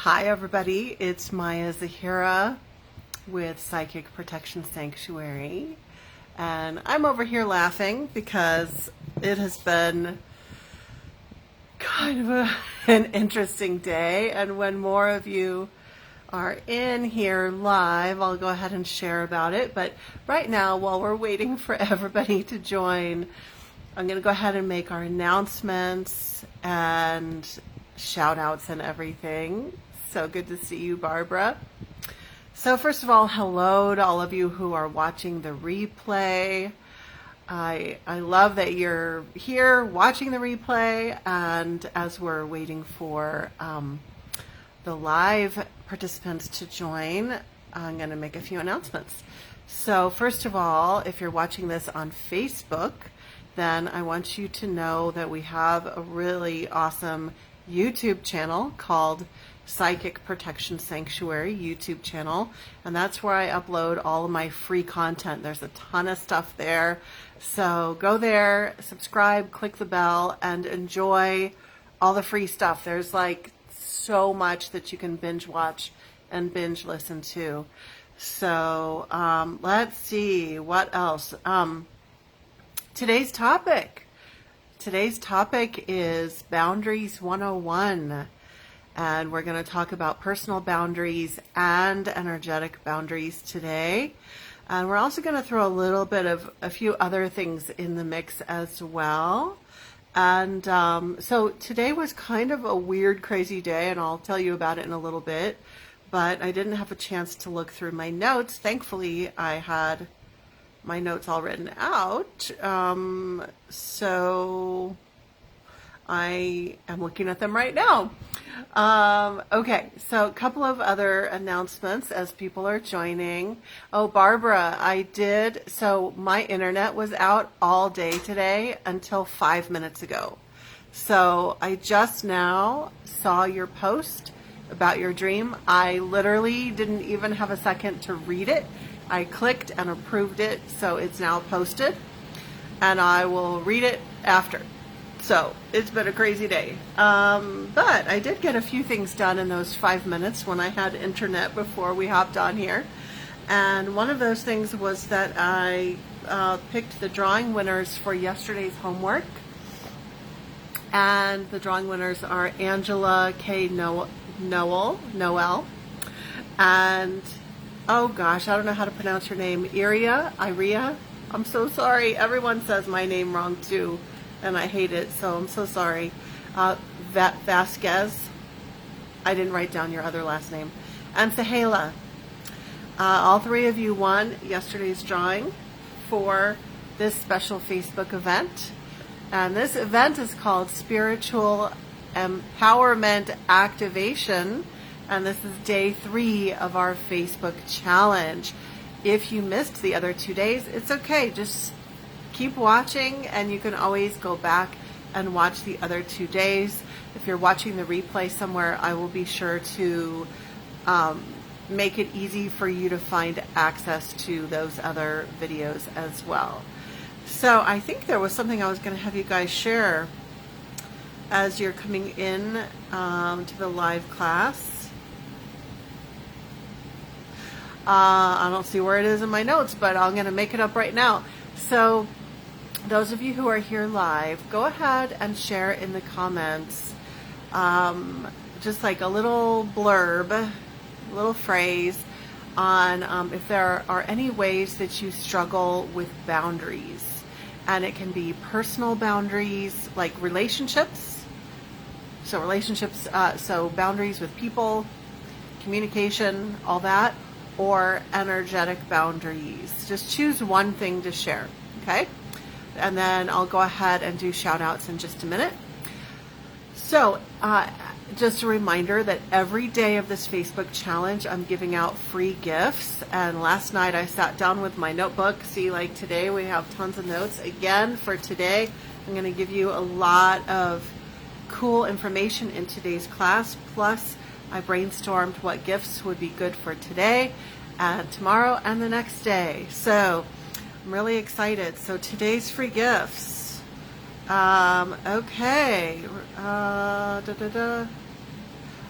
Hi everybody, it's Maya Zahira with Psychic Protection Sanctuary, and I'm over here laughing because it has been kind of an interesting day, and when more of you are in here live, I'll go ahead and share about it. But right now, while we're waiting for everybody to join, I'm going to go ahead and make our announcements and shout outs and everything. So good to see you, Barbara. So first of all, hello to all of you who are watching the replay. I love that you're here watching the replay, and as we're waiting for the live participants to join, I'm going to make a few announcements. So first of all, if you're watching this on Facebook, then I want you to know that we have a really awesome YouTube channel called Psychic Protection Sanctuary YouTube channel, and that's where I upload all of my free content. There's a ton of stuff there, so go there, subscribe, click the bell, and enjoy all the free stuff. There's like so much that you can binge watch and binge listen to. So let's see what else. Today's topic is Boundaries 101, and we're going to talk about personal boundaries and energetic boundaries today. And we're also going to throw a little bit of a few other things in the mix as well. And so today was kind of a weird, crazy day, and I'll tell you about it in a little bit. But I didn't have a chance to look through my notes. Thankfully, I had my notes all written out, so I am looking at them right now. Okay, so a couple of other announcements as people are joining. Oh, Barbara, so my internet was out all day today until 5 minutes ago. So I just now saw your post about your dream. I literally didn't even have a second to read it. I clicked and approved it, so it's now posted, and I will read it after. So it's been a crazy day, but I did get a few things done in those 5 minutes when I had internet before we hopped on here. And one of those things was that I picked the drawing winners for yesterday's homework, and the drawing winners are Angela K. Noel, and oh gosh, I don't know how to pronounce your name. Iria. I'm so sorry. Everyone says my name wrong too, and I hate it, so I'm so sorry. Vasquez. I didn't write down your other last name. And Zahira. All three of you won yesterday's drawing for this special Facebook event. And this event is called Spiritual Empowerment Activation. And this is day 3 of our Facebook challenge. If you missed the other 2 days, it's okay. Just keep watching, and you can always go back and watch the other 2 days. If you're watching the replay somewhere, I will be sure to make it easy for you to find access to those other videos as well. So I think there was something I was going to have you guys share as you're coming in to the live class. I don't see where it is in my notes, but I'm going to make it up right now. So those of you who are here live, go ahead and share in the comments just like a little blurb, a little phrase on if there are any ways that you struggle with boundaries. And it can be personal boundaries, like relationships. So so boundaries with people, communication, all that. Or energetic boundaries. Just choose one thing to share, okay? And then I'll go ahead and do shout outs in just a minute. So just a reminder that every day of this Facebook challenge, I'm giving out free gifts. And last night I sat down with my notebook. See, like today we have tons of notes. Again, for today, I'm going to give you a lot of cool information in today's class. Plus, I brainstormed what gifts would be good for today and tomorrow and the next day. So I'm really excited. So today's free gifts. Okay.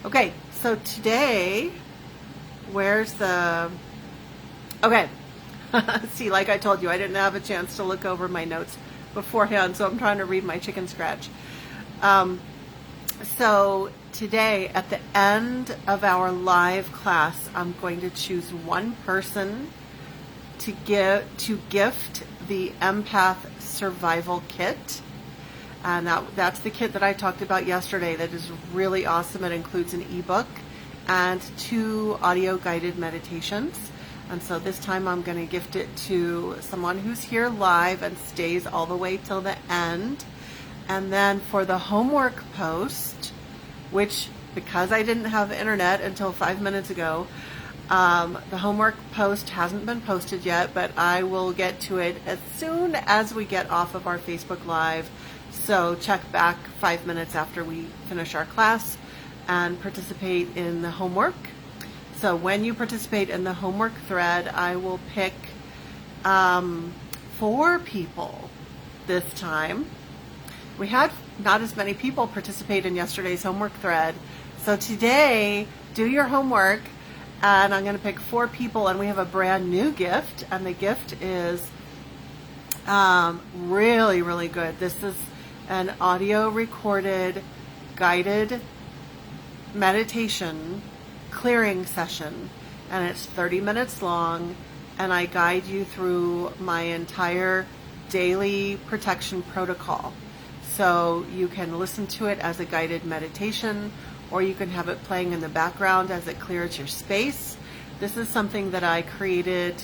Okay, So today, where's the... Okay. See, like I told you, I didn't have a chance to look over my notes beforehand, so I'm trying to read my chicken scratch. So today, at the end of our live class, I'm going to choose one person to gift the Empath Survival Kit. And that's the kit that I talked about yesterday that is really awesome. It includes an ebook and 2 audio guided meditations. And so this time I'm going to gift it to someone who's here live and stays all the way till the end. And then for the homework post, which, because I didn't have internet until 5 minutes ago, the homework post hasn't been posted yet, but I will get to it as soon as we get off of our Facebook Live. So check back 5 minutes after we finish our class and participate in the homework. So when you participate in the homework thread, I will pick 4 people this time. We had not as many people participate in yesterday's homework thread. So today, do your homework, and I'm going to pick 4 people, and we have a brand new gift, and the gift is really, really good. This is an audio recorded guided meditation clearing session, and it's 30 minutes long, and I guide you through my entire daily protection protocol. So you can listen to it as a guided meditation, or you can have it playing in the background as it clears your space. This is something that I created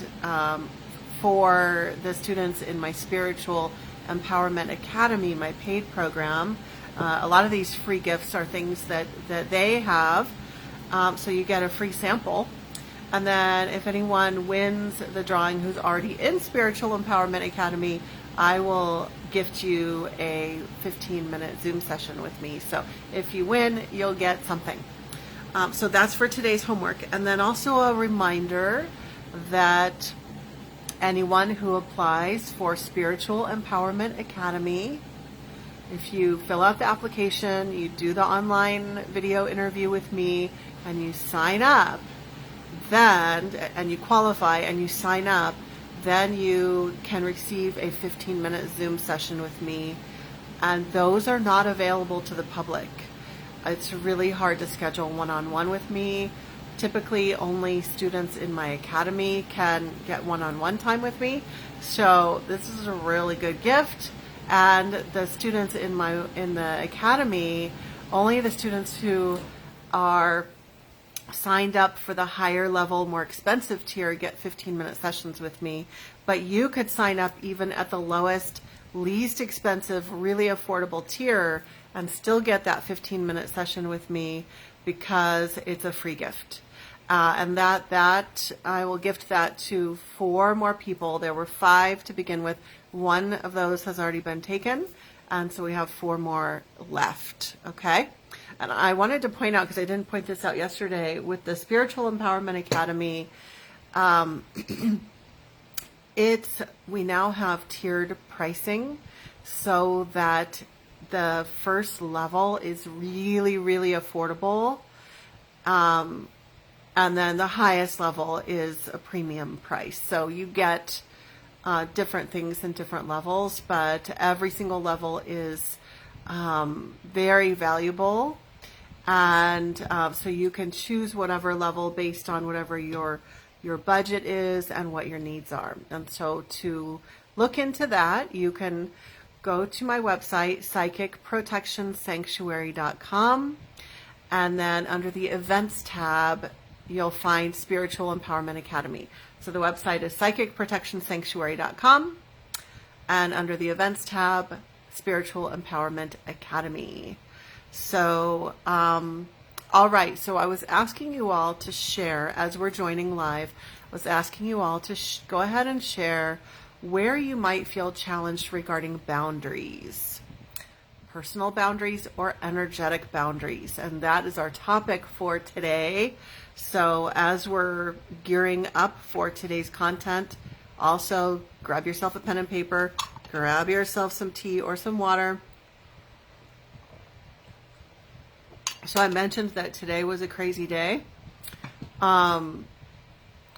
for the students in my Spiritual Empowerment Academy, my paid program. A lot of these free gifts are things that they have. So you get a free sample. And then if anyone wins the drawing who's already in Spiritual Empowerment Academy, I will gift you a 15-minute Zoom session with me. So if you win, you'll get something. So that's for today's homework. And then also a reminder that anyone who applies for Spiritual Empowerment Academy, if you fill out the application, you do the online video interview with me, and you sign up, then, and you qualify and you sign up, then you can receive a 15-minute Zoom session with me. And those are not available to the public. It's really hard to schedule one-on-one with me. Typically, only students in my academy can get one-on-one time with me. So this is a really good gift. And the students in the academy, only the students who are signed up for the higher level, more expensive tier get 15-minute sessions with me. But you could sign up even at the lowest, least expensive, really affordable tier and still get that 15-minute session with me because it's a free gift. And that I will gift that to 4 more people. There were 5 to begin with. 1 of those has already been taken, and so we have 4 more left. Okay. And I wanted to point out, because I didn't point this out yesterday, with the Spiritual Empowerment Academy, we now have tiered pricing so that the first level is really, really affordable. And then the highest level is a premium price. So you get different things in different levels, but every single level is very valuable. And so you can choose whatever level based on whatever your budget is and what your needs are. And so to look into that, you can go to my website, psychicprotectionsanctuary.com, and then under the events tab, you'll find Spiritual Empowerment Academy. So the website is psychicprotectionsanctuary.com, and under the events tab, Spiritual Empowerment Academy. So, all right. So I was asking you all to share, as we're joining live, I was asking you all to go ahead and share where you might feel challenged regarding boundaries, personal boundaries or energetic boundaries. And that is our topic for today. So as we're gearing up for today's content, also grab yourself a pen and paper, grab yourself some tea or some water. So I mentioned that today was a crazy day. Um,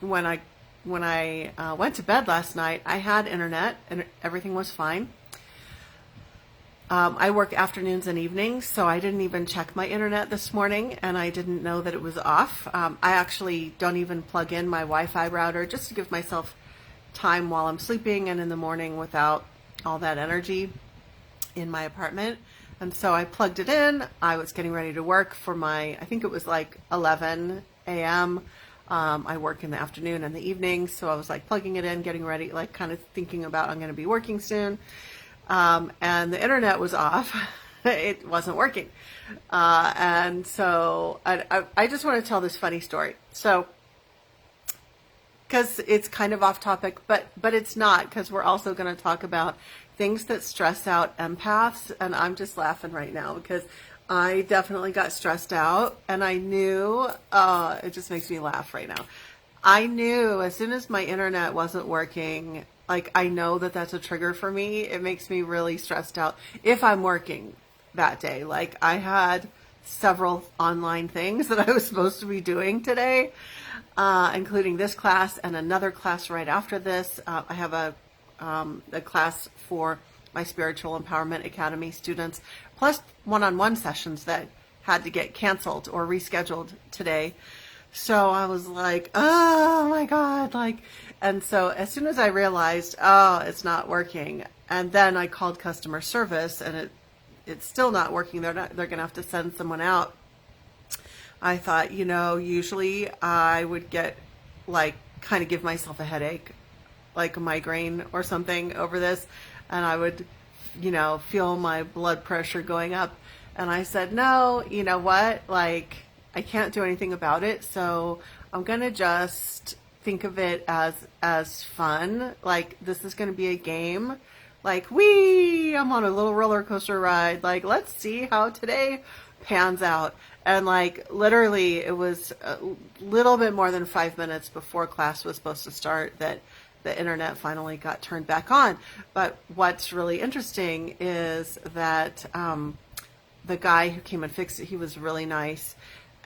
when I went to bed last night, I had internet and everything was fine. I work afternoons and evenings, so I didn't even check my internet this morning, and I didn't know that it was off. I actually don't even plug in my Wi-Fi router just to give myself time while I'm sleeping and in the morning without all that energy in my apartment. And so I plugged it in. I was getting ready to work for I think it was like 11 a.m. I work in the afternoon and the evening, so I was like plugging it in, getting ready, like kind of thinking about I'm going to be working soon. And the internet was off. It wasn't working. And so I just want to tell this funny story. So, because it's kind of off topic, but it's not, because we're also going to talk about things that stress out empaths. And I'm just laughing right now because I definitely got stressed out, and I knew, it just makes me laugh right now. I knew as soon as my internet wasn't working, like, I know that that's a trigger for me. It makes me really stressed out if I'm working that day. Like, I had several online things that I was supposed to be doing today, including this class and another class right after this. I have a class for my Spiritual Empowerment Academy students, plus one-on-one sessions that had to get canceled or rescheduled today. So I was like, oh my God, like, and so as soon as I realized, oh, it's not working, and then I called customer service and it's still not working. They're going to have to send someone out. I thought, usually I would get, like, kind of give myself a headache, like a migraine or something over this, and I would, feel my blood pressure going up. And I said, no, you know what, like, I can't do anything about it, so I'm going to just think of it as fun. Like, this is going to be a game. Like, I'm on a little roller coaster ride. Like, let's see how today pans out. And, like, literally, it was a little bit more than 5 minutes before class was supposed to start that the internet finally got turned back on. But what's really interesting is that the guy who came and fixed it, he was really nice.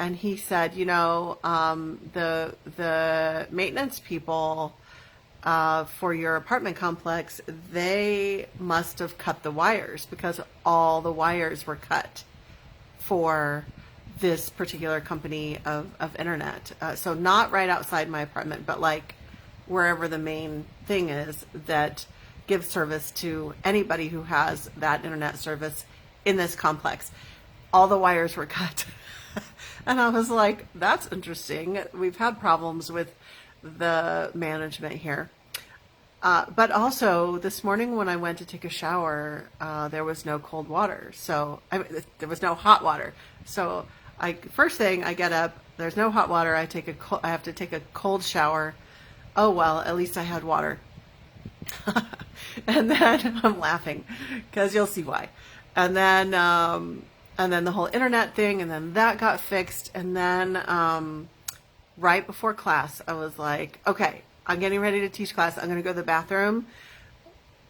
And he said, the maintenance people for your apartment complex, they must have cut the wires because all the wires were cut for this particular company of internet. So not right outside my apartment, but like wherever the main thing is that gives service to anybody who has that internet service in this complex. All the wires were cut. And I was like, that's interesting. We've had problems with the management here. But also, this morning when I went to take a shower, there was no cold water. There was no hot water. So first thing, I get up, there's no hot water. I have to take a cold shower. Oh, well, at least I had water. And then I'm laughing because you'll see why. And then the whole internet thing, and then that got fixed. And then right before class, I was like, okay, I'm getting ready to teach class. I'm going to go to the bathroom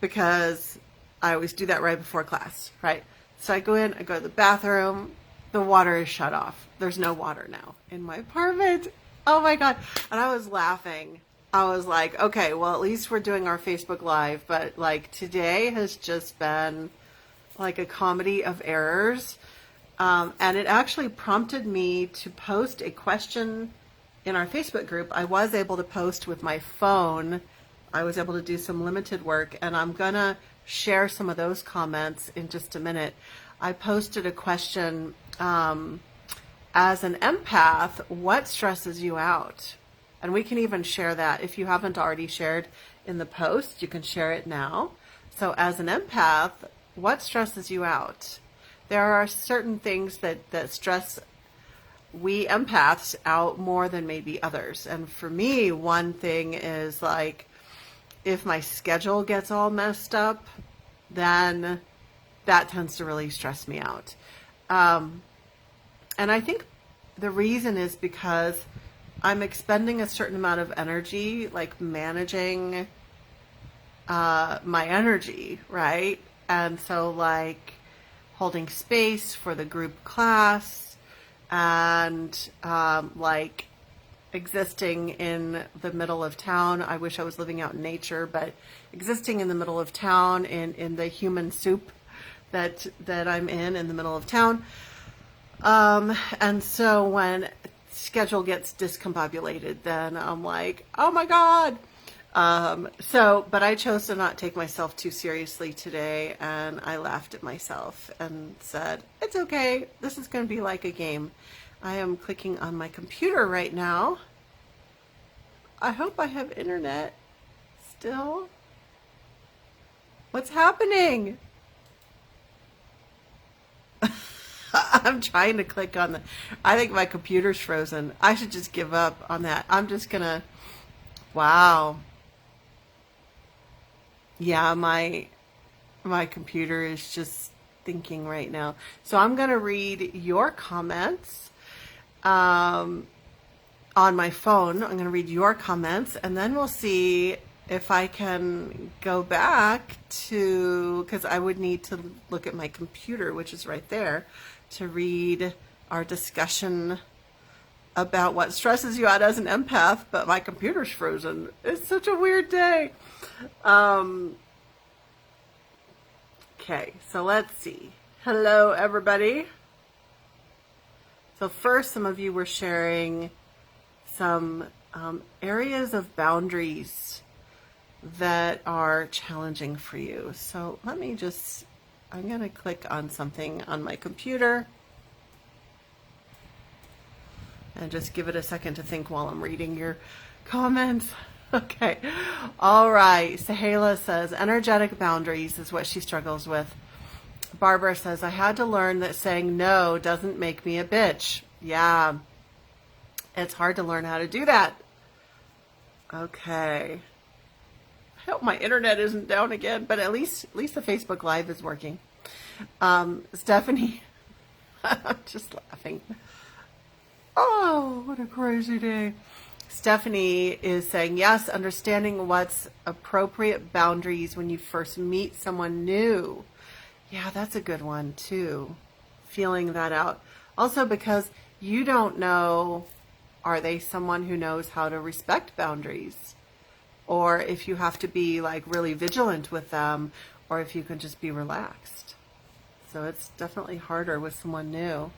because I always do that right before class, right? So I go in, I go to the bathroom. The water is shut off. There's no water now in my apartment. Oh my God. And I was laughing. I was like, okay, well, at least we're doing our Facebook Live. But like today has just been like a comedy of errors. And it actually prompted me to post a question in our Facebook group. I was able to post with my phone. I was able to do some limited work, and I'm going to share some of those comments in just a minute. I posted a question, as an empath, what stresses you out? And we can even share that. If you haven't already shared in the post, you can share it now. So as an empath, what stresses you out? There are certain things that stress we empaths out more than maybe others. And for me, one thing is like, if my schedule gets all messed up, then that tends to really stress me out. And I think the reason is because I'm expending a certain amount of energy, like managing my energy, right? And so like holding space for the group class, and like existing in the middle of town. I wish I was living out in nature, but existing in the middle of town in the human soup that I'm in the middle of town. And so when schedule gets discombobulated, then I'm like, oh my God. But I chose to not take myself too seriously today, and I laughed at myself and said, it's okay. This is going to be like a game. I am clicking on my computer right now. I hope I have internet still. What's happening? I'm trying to click on I think my computer's frozen. I should just give up on that. I'm just gonna, wow. Yeah, my computer is just thinking right now. So I'm gonna read your comments on my phone. I'm gonna read your comments, and then we'll see if I can go back to, because I would need to look at my computer, which is right there, to read our discussion about what stresses you out as an empath, but my computer's frozen. It's such a weird day. Okay, so let's see. Hello, everybody. So first, some of you were sharing some areas of boundaries that are challenging for you. So let me just, I'm going to click on something on my computer and just give it a second to think while I'm reading your comments. Okay. All right. Zahira says energetic boundaries is what she struggles with. Barbara says, I had to learn that saying no doesn't make me a bitch. Yeah. It's hard to learn how to do that. Okay. I hope my internet isn't down again, but at least the Facebook Live is working. Stephanie, I'm just laughing. Oh, what a crazy day. Stephanie is saying, yes, understanding what's appropriate boundaries when you first meet someone new. Yeah, that's a good one too. Feeling that out. Also because you don't know, are they someone who knows how to respect boundaries? Or if you have to be like really vigilant with them, or if you can just be relaxed. So it's definitely harder with someone new.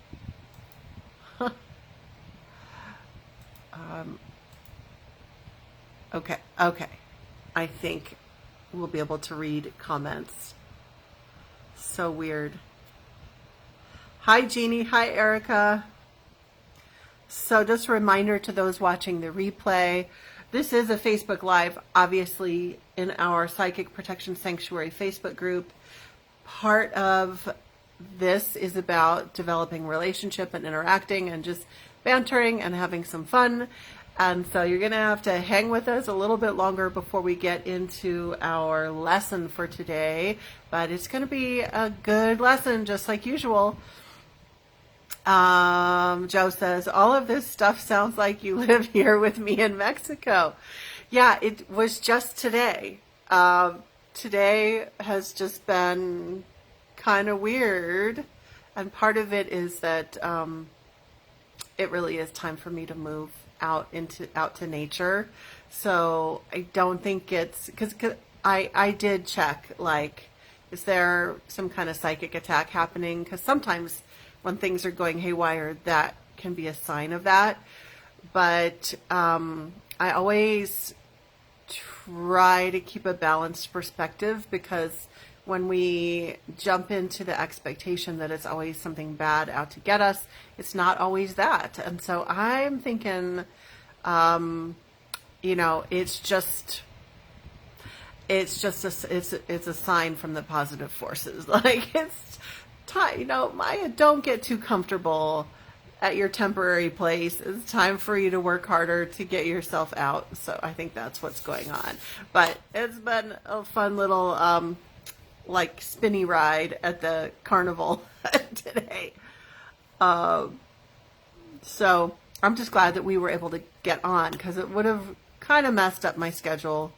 Okay. I think we'll be able to read comments. So weird. Hi, Jeannie. Hi, Erica. So just a reminder to those watching the replay, this is a Facebook Live, obviously, in our Psychic Protection Sanctuary Facebook group. Part of this is about developing relationship and interacting and just bantering and having some fun. And so you're going to have to hang with us a little bit longer before we get into our lesson for today. But it's going to be a good lesson, just like usual. Joe says, all of this stuff sounds like you live here with me in Mexico. Yeah, it was just today. Today has just been kind of weird. And part of it is that it really is time for me to move out to nature. So I don't think it's, because I did check, like, is there some kind of psychic attack happening? Because sometimes when things are going haywire, that can be a sign of that. But I always try to keep a balanced perspective, because when we jump into the expectation that it's always something bad out to get us, it's not always that. And so I'm thinking, it's just a sign from the positive forces. Like, it's time, Maya, don't get too comfortable at your temporary place. It's time for you to work harder to get yourself out. So I think that's what's going on. But it's been a fun little, like, spinny ride at the carnival today. So I'm just glad that we were able to get on, because it would have kind of messed up my schedule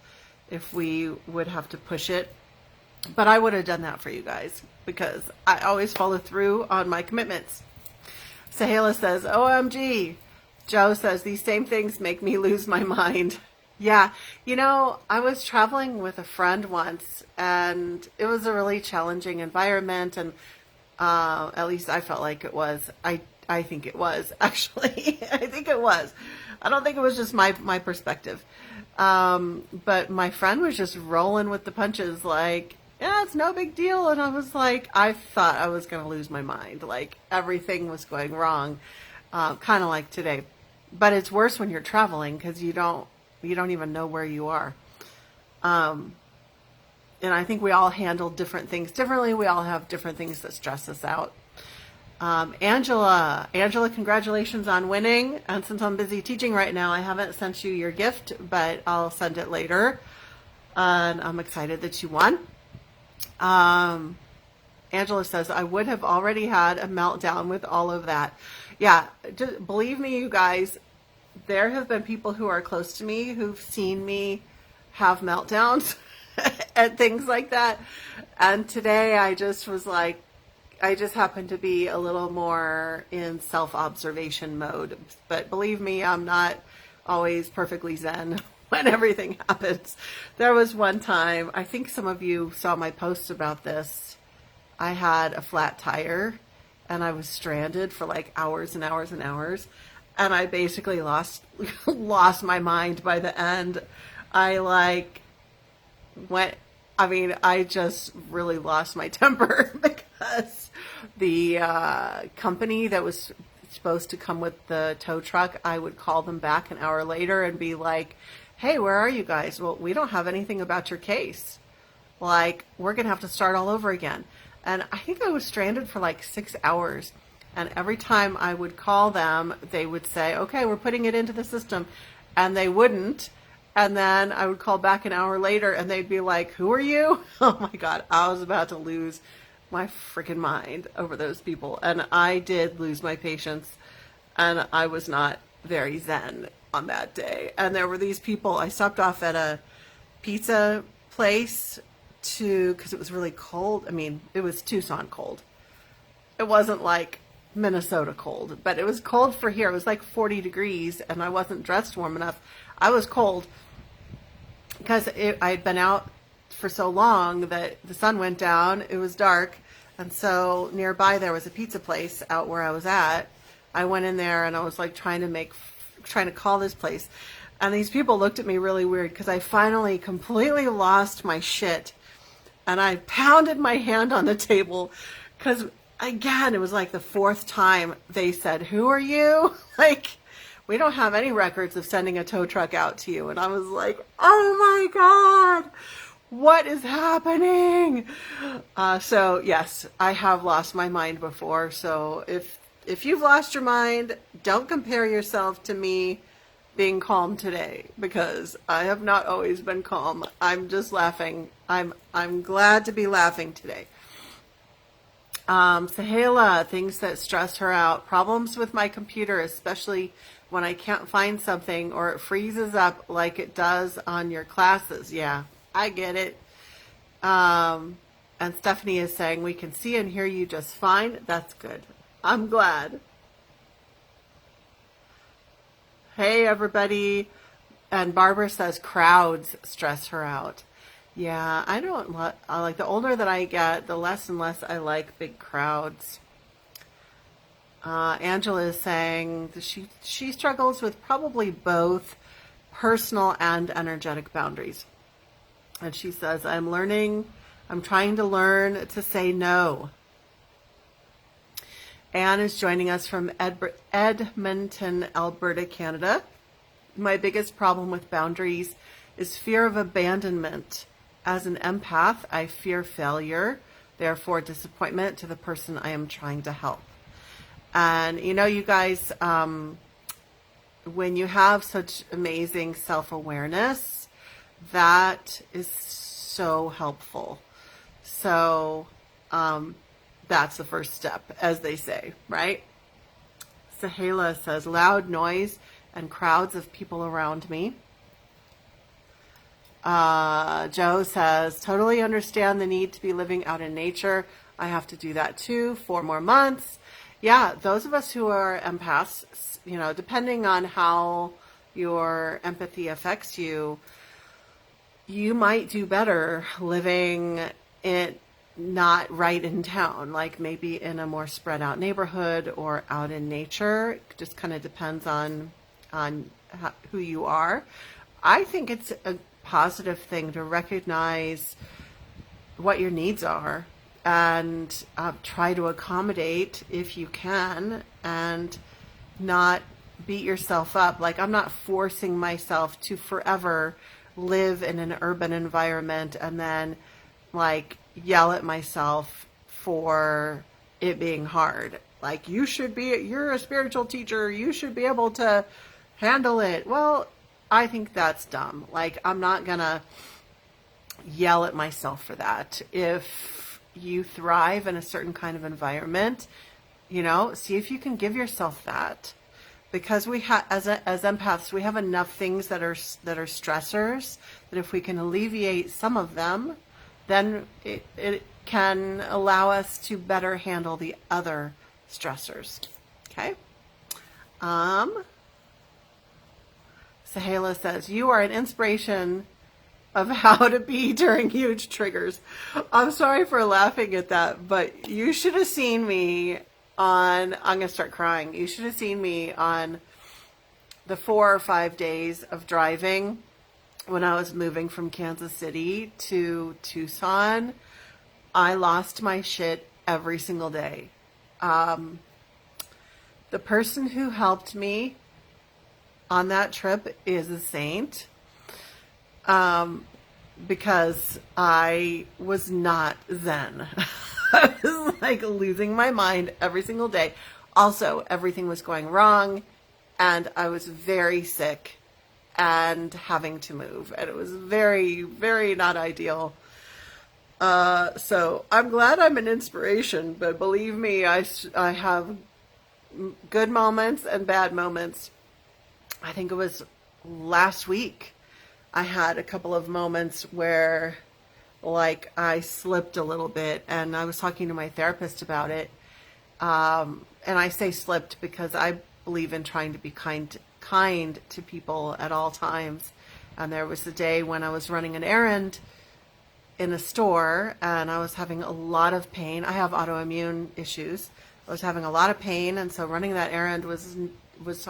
if we would have to push it. But I would have done that for you guys, because I always follow through on my commitments. Sahela says, OMG. Joe says, these same things make me lose my mind. Yeah, I was traveling with a friend once, and it was a really challenging environment, and at least I felt like it was. I think it was, actually. I think it was. I don't think it was just my perspective. But my friend was just rolling with the punches, like, yeah, it's no big deal. And I was like, I thought I was going to lose my mind. Like, everything was going wrong, kind of like today. But it's worse when you're traveling because you don't even know where you are. And I think we all handle different things differently. We all have different things that stress us out. Angela, congratulations on winning. And since I'm busy teaching right now, I haven't sent you your gift, but I'll send it later. And I'm excited that you won. Angela says, I would have already had a meltdown with all of that. Yeah, just believe me, you guys, there have been people who are close to me who've seen me have meltdowns and things like that. And today I just was like, I just happened to be a little more in self-observation mode. But believe me, I'm not always perfectly zen when everything happens. There was one time, I think some of you saw my post about this. I had a flat tire and I was stranded for like hours and hours and hours. And I basically lost my mind by the end. I just really lost my temper because the company that was supposed to come with the tow truck, I would call them back an hour later and be like, hey, where are you guys? Well, we don't have anything about your case. Like, we're going to have to start all over again. And I think I was stranded for like 6 hours. And every time I would call them, they would say, okay, we're putting it into the system. And they wouldn't. And then I would call back an hour later and they'd be like, who are you? Oh my God, I was about to lose my freaking mind over those people. And I did lose my patience. And I was not very zen on that day. And there were these people, I stopped off at a pizza place because it was really cold. I mean, it was Tucson cold. It wasn't like Minnesota cold, but it was cold for here. It was like 40 degrees and I wasn't dressed warm enough. I was cold because I had been out for so long that the sun went down. It was dark. And so nearby there was a pizza place out where I was at. I went in there and I was like trying to call this place. And these people looked at me really weird because I finally completely lost my shit. And I pounded my hand on the table because, again, it was like the fourth time they said, who are you? Like, we don't have any records of sending a tow truck out to you. And I was like, oh my God, what is happening? So yes, I have lost my mind before. So if you've lost your mind, don't compare yourself to me being calm today, because I have not always been calm. I'm just laughing. I'm glad to be laughing today. Sahela, things that stress her out. Problems with my computer, especially when I can't find something or it freezes up like it does on your classes. Yeah, I get it. And Stephanie is saying, we can see and hear you just fine. That's good. I'm glad. Hey, everybody. And Barbara says crowds stress her out. Yeah, I don't like the older that I get, the less and less I like big crowds. Angela is saying that she struggles with probably both personal and energetic boundaries. And she says, I'm trying to learn to say no. Anne is joining us from Edmonton, Alberta, Canada. My biggest problem with boundaries is fear of abandonment. As an empath, I fear failure, therefore disappointment to the person I am trying to help. And you guys, when you have such amazing self-awareness, that is so helpful. So that's the first step, as they say, right? Sahela says, loud noise and crowds of people around me. Joe says, totally understand the need to be living out in nature. I have to do that too. 4 more months. Yeah, those of us who are empaths, depending on how your empathy affects you, you might do better living in not right in town, like maybe in a more spread out neighborhood or out in nature. It just kind of depends on who you are. I think it's a positive thing to recognize what your needs are and try to accommodate if you can, and not beat yourself up. Like, I'm not forcing myself to forever live in an urban environment and then like yell at myself for it being hard. Like, you're a spiritual teacher, you should be able to handle it. Well, I think that's dumb. Like, I'm not gonna yell at myself for that. If you thrive in a certain kind of environment, see if you can give yourself that. Because we have, as empaths, we have enough things that are stressors, that if we can alleviate some of them, then it can allow us to better handle the other stressors. Okay. Zahira says, you are an inspiration of how to be during huge triggers. I'm sorry for laughing at that, but you should have seen me I'm going to start crying. You should have seen me on the 4 or 5 days of driving when I was moving from Kansas City to Tucson. I lost my shit every single day. The person who helped me on that trip is a saint. Because I was not zen. I was like losing my mind every single day. Also, everything was going wrong, and I was very sick and having to move, and it was very, very not ideal. So I'm glad I'm an inspiration, but believe me, I have good moments and bad moments. I think it was last week I had a couple of moments where like I slipped a little bit, and I was talking to my therapist about it. And I say slipped because I believe in trying to be kind to people at all times. And there was a day when I was running an errand in a store, and I was having a lot of pain. I have autoimmune issues. I was having a lot of pain, and so running that errand was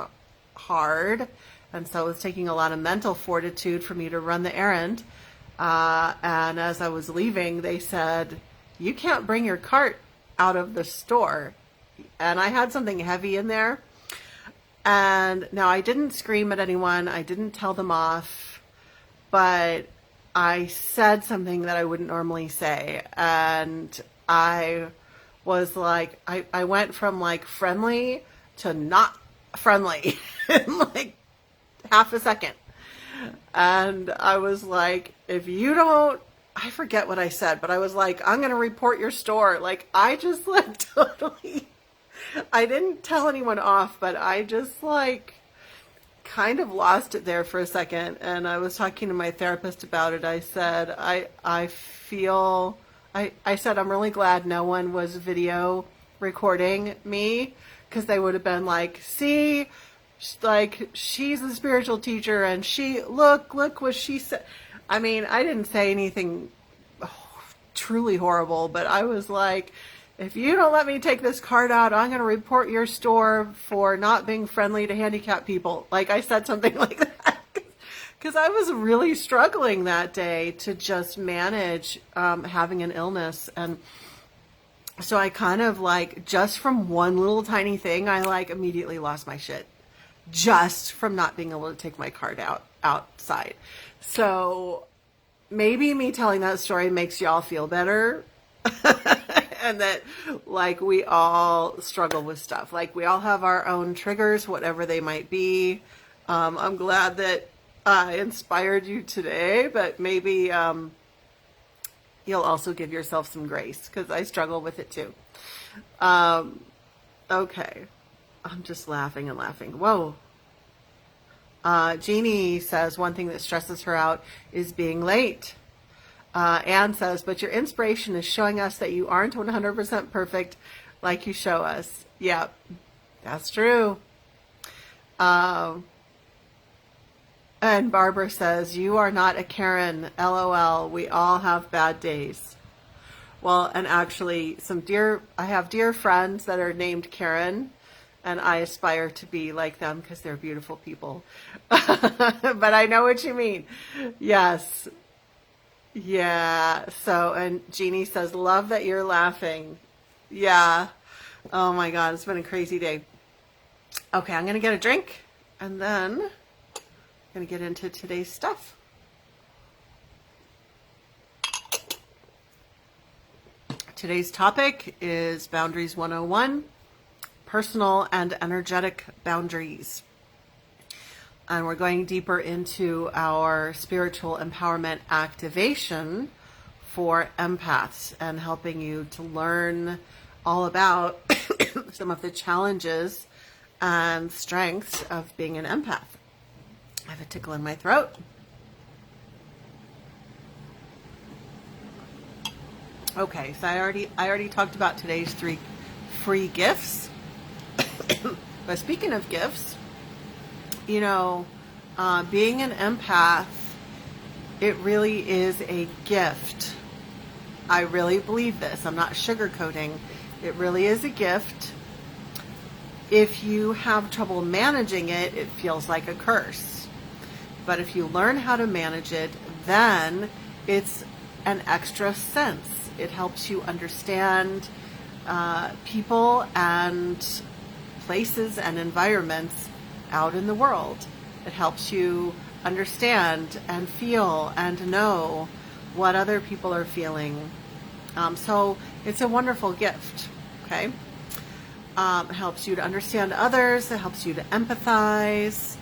hard. And so it was taking a lot of mental fortitude for me to run the errand. And as I was leaving, they said, you can't bring your cart out of the store. And I had something heavy in there. And now I didn't scream at anyone. I didn't tell them off. But I said something that I wouldn't normally say. And I was like, I went from like friendly to not friendly in like half a second. And I was like, if you don't, I forget what I said, but I was like, I'm going to report your store. Like, I just like totally, I didn't tell anyone off, but I just like kind of lost it there for a second. And I was talking to my therapist about it. I said, I said, I'm really glad no one was video recording me, because they would have been like, see, like, she's a spiritual teacher, and look what she said. I mean, I didn't say anything truly horrible, but I was like, if you don't let me take this card out, I'm going to report your store for not being friendly to handicapped people. Like, I said something like that, because I was really struggling that day to just manage having an illness. And so I kind of like, just from one little tiny thing, I like immediately lost my shit. Just from not being able to take my card outside. So maybe me telling that story makes y'all feel better. And that like we all struggle with stuff. Like, we all have our own triggers, whatever they might be. I'm glad that I inspired you today, but maybe you'll also give yourself some grace, because I struggle with it too. Okay. I'm just laughing and laughing. Whoa. Jeannie says one thing that stresses her out is being late. Anne says, but your inspiration is showing us that you aren't 100% perfect. like you show us. Yep, that's true. Um, and Barbara says, you are not a Karen, LOL. We all have bad days. Well, and actually, I have dear friends that are named Karen, and I aspire to be like them because they're beautiful people. But I know what you mean. Yes. Yeah. So, and Jeannie says, love that you're laughing. Yeah. Oh my God, it's been a crazy day. Okay, I'm going to get a drink, and then I'm going to get into today's stuff. Today's topic is Boundaries 101, personal and energetic boundaries. And we're going deeper into our spiritual empowerment activation for empaths and helping you to learn all about some of the challenges and strengths of being an empath. I have a tickle in my throat. Okay, so I already talked about today's 3 free gifts. But speaking of gifts, you know, being an empath, it really is a gift. I really believe this. I'm not sugarcoating. It really is a gift. If you have trouble managing it, it feels like a curse. But if you learn how to manage it, then it's an extra sense. It helps you understand people and places and environments out in the world. It helps you understand and feel and know what other people are feeling. So it's a wonderful gift, okay? It helps you to understand others. It helps you to empathize.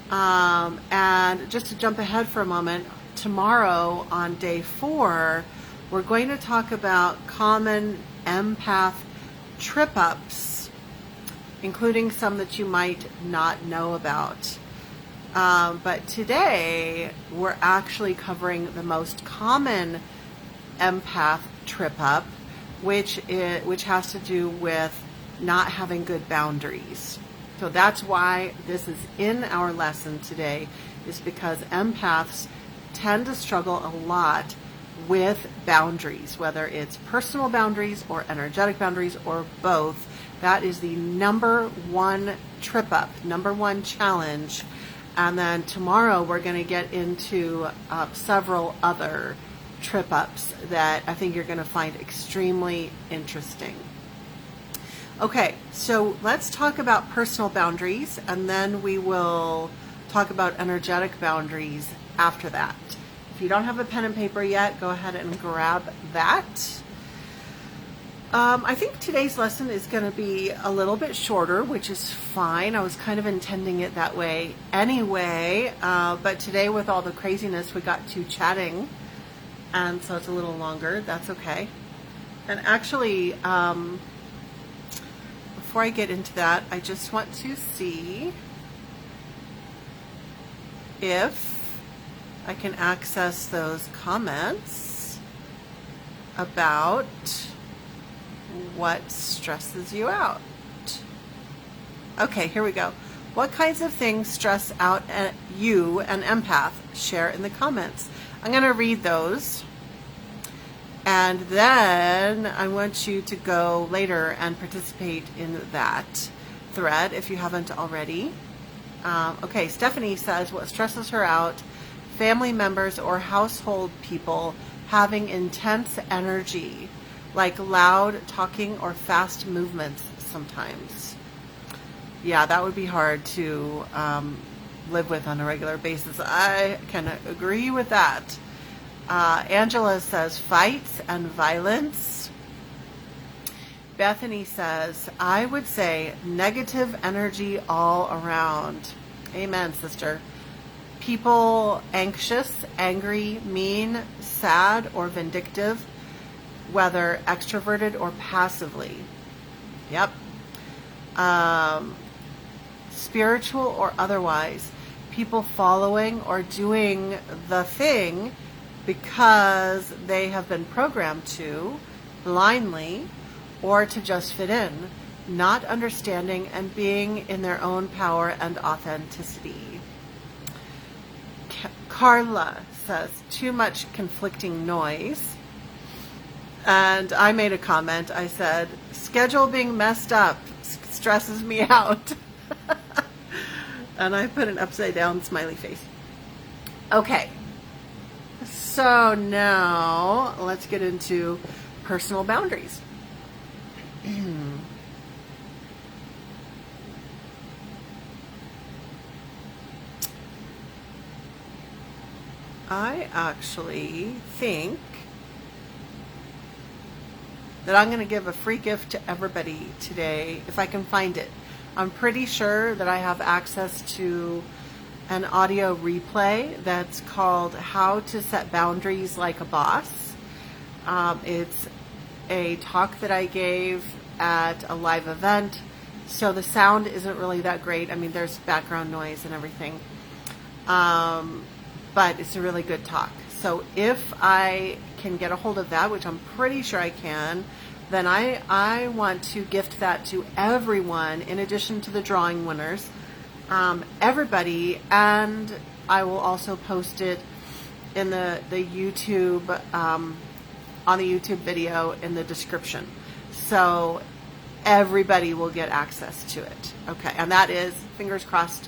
And just to jump ahead for a moment, tomorrow on day 4, we're going to talk about common empath trip-ups, including some that you might not know about. But today, we're actually covering the most common empath trip-up, which has to do with not having good boundaries. So that's why this is in our lesson today, is because empaths tend to struggle a lot with boundaries, whether it's personal boundaries or energetic boundaries or both. That is the number one trip up, number one challenge. And then tomorrow we're going to get into several other trip ups that I think you're going to find extremely interesting. Okay, so let's talk about personal boundaries, and then we will talk about energetic boundaries after that. If you don't have a pen and paper yet, go ahead and grab that. I think today's lesson is going to be a little bit shorter, which is fine. I was kind of intending it that way anyway, but today with all the craziness, we got to chatting, and so it's a little longer. That's okay. And actually, before I get into that, I just want to see if I can access those comments about what stresses you out. Okay, here we go. What kinds of things stress out you, an empath? Share in the comments. I'm going to read those. And then I want you to go later and participate in that thread if you haven't already. Okay, Stephanie says what stresses her out, family members or household people having intense energy, like loud talking or fast movements sometimes. Yeah, that would be hard to live with on a regular basis. I can agree with that. Angela says fights and violence. Bethany says, I would say negative energy all around. Amen, sister. People anxious, angry, mean, sad, or vindictive, whether extroverted or passively. Yep. Spiritual or otherwise. People following or doing the thing because they have been programmed to blindly, or to just fit in, not understanding and being in their own power and authenticity. Carla says, too much conflicting noise. And I made a comment. I said, schedule being messed up stresses me out. And I put an upside down smiley face. Okay. So now let's get into personal boundaries. I actually think that I'm going to give a free gift to everybody today, if I can find it. I'm pretty sure that I have access to an audio replay that's called How to Set Boundaries Like a Boss. It's a talk that I gave at a live event, so the sound isn't really that great. I mean, there's background noise and everything. But it's a really good talk. So if I can get a hold of that, which I'm pretty sure I can, then I want to gift that to everyone in addition to the drawing winners, everybody, and I will also post it in the YouTube, on the YouTube video in the description. So everybody will get access to it. Okay, and that is, fingers crossed,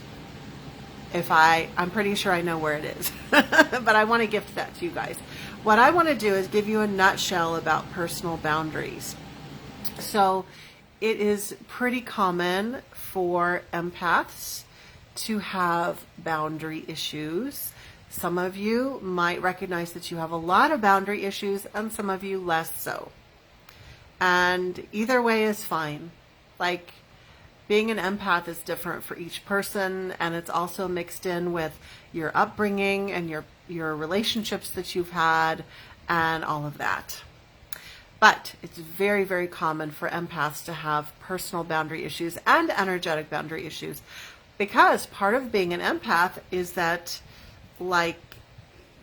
I'm pretty sure I know where it is, but I want to gift that to you guys. What I want to do is give you a nutshell about personal boundaries. So it is pretty common for empaths to have boundary issues. Some of you might recognize that you have a lot of boundary issues, and some of you less so. And either way is fine. Like, being an empath is different for each person, and it's also mixed in with your upbringing and your relationships that you've had and all of that. But it's very, very common for empaths to have personal boundary issues and energetic boundary issues, because part of being an empath is that, like,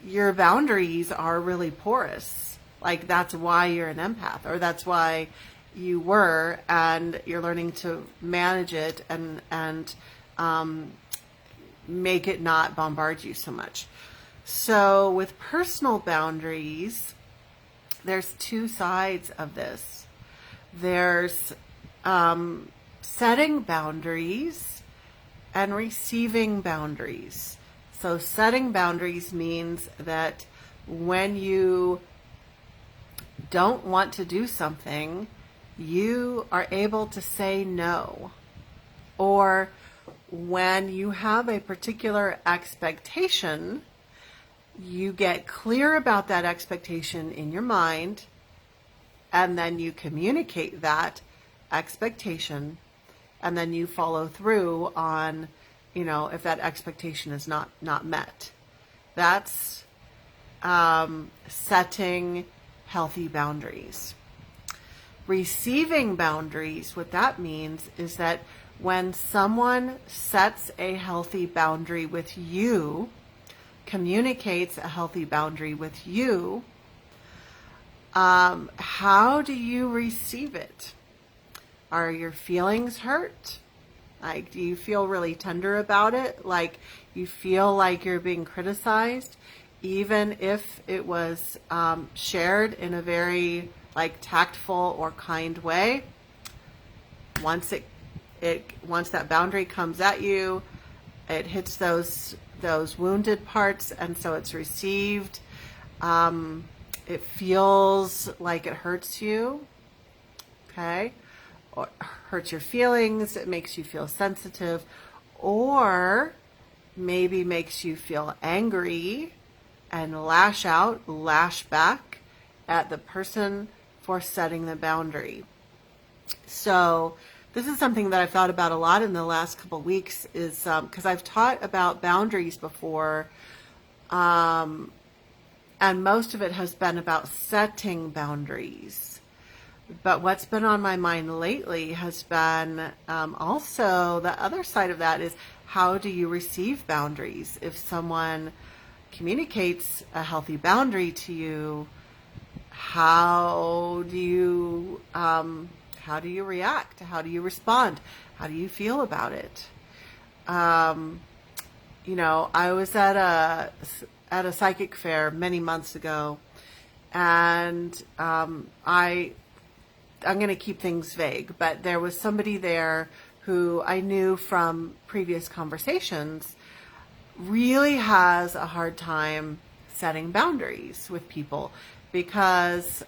your boundaries are really porous. Like, that's why you're an empath, or that's why you were, and you're learning to manage it and make it not bombard you so much. So with personal boundaries, there's two sides of this. There's setting boundaries and receiving boundaries. So setting boundaries means that when you don't want to do something, you are able to say no. Or when you have a particular expectation, you get clear about that expectation in your mind, and then you communicate that expectation, and then you follow through on, if that expectation is not met. That's setting healthy boundaries. Receiving boundaries, what that means is that when someone sets a healthy boundary with you, communicates a healthy boundary with you, how do you receive it? Are your feelings hurt? Like, do you feel really tender about it? Like, you feel like you're being criticized, even if it was shared in a very tactful or kind way? Once that boundary comes at you, it hits those wounded parts, and so it's received. It feels like it hurts you, okay, or hurts your feelings. It makes you feel sensitive, or maybe makes you feel angry and lash back at the person for setting the boundary. So this is something that I've thought about a lot in the last couple of weeks, is because I've taught about boundaries before, and most of it has been about setting boundaries. But what's been on my mind lately has been also the other side of that is, how do you receive boundaries? If someone communicates a healthy boundary to you, how do you How do you react? How do you respond? How do you feel about it? I was at a psychic fair many months ago, and I'm going to keep things vague, but there was somebody there who I knew from previous conversations really has a hard time setting boundaries with people, because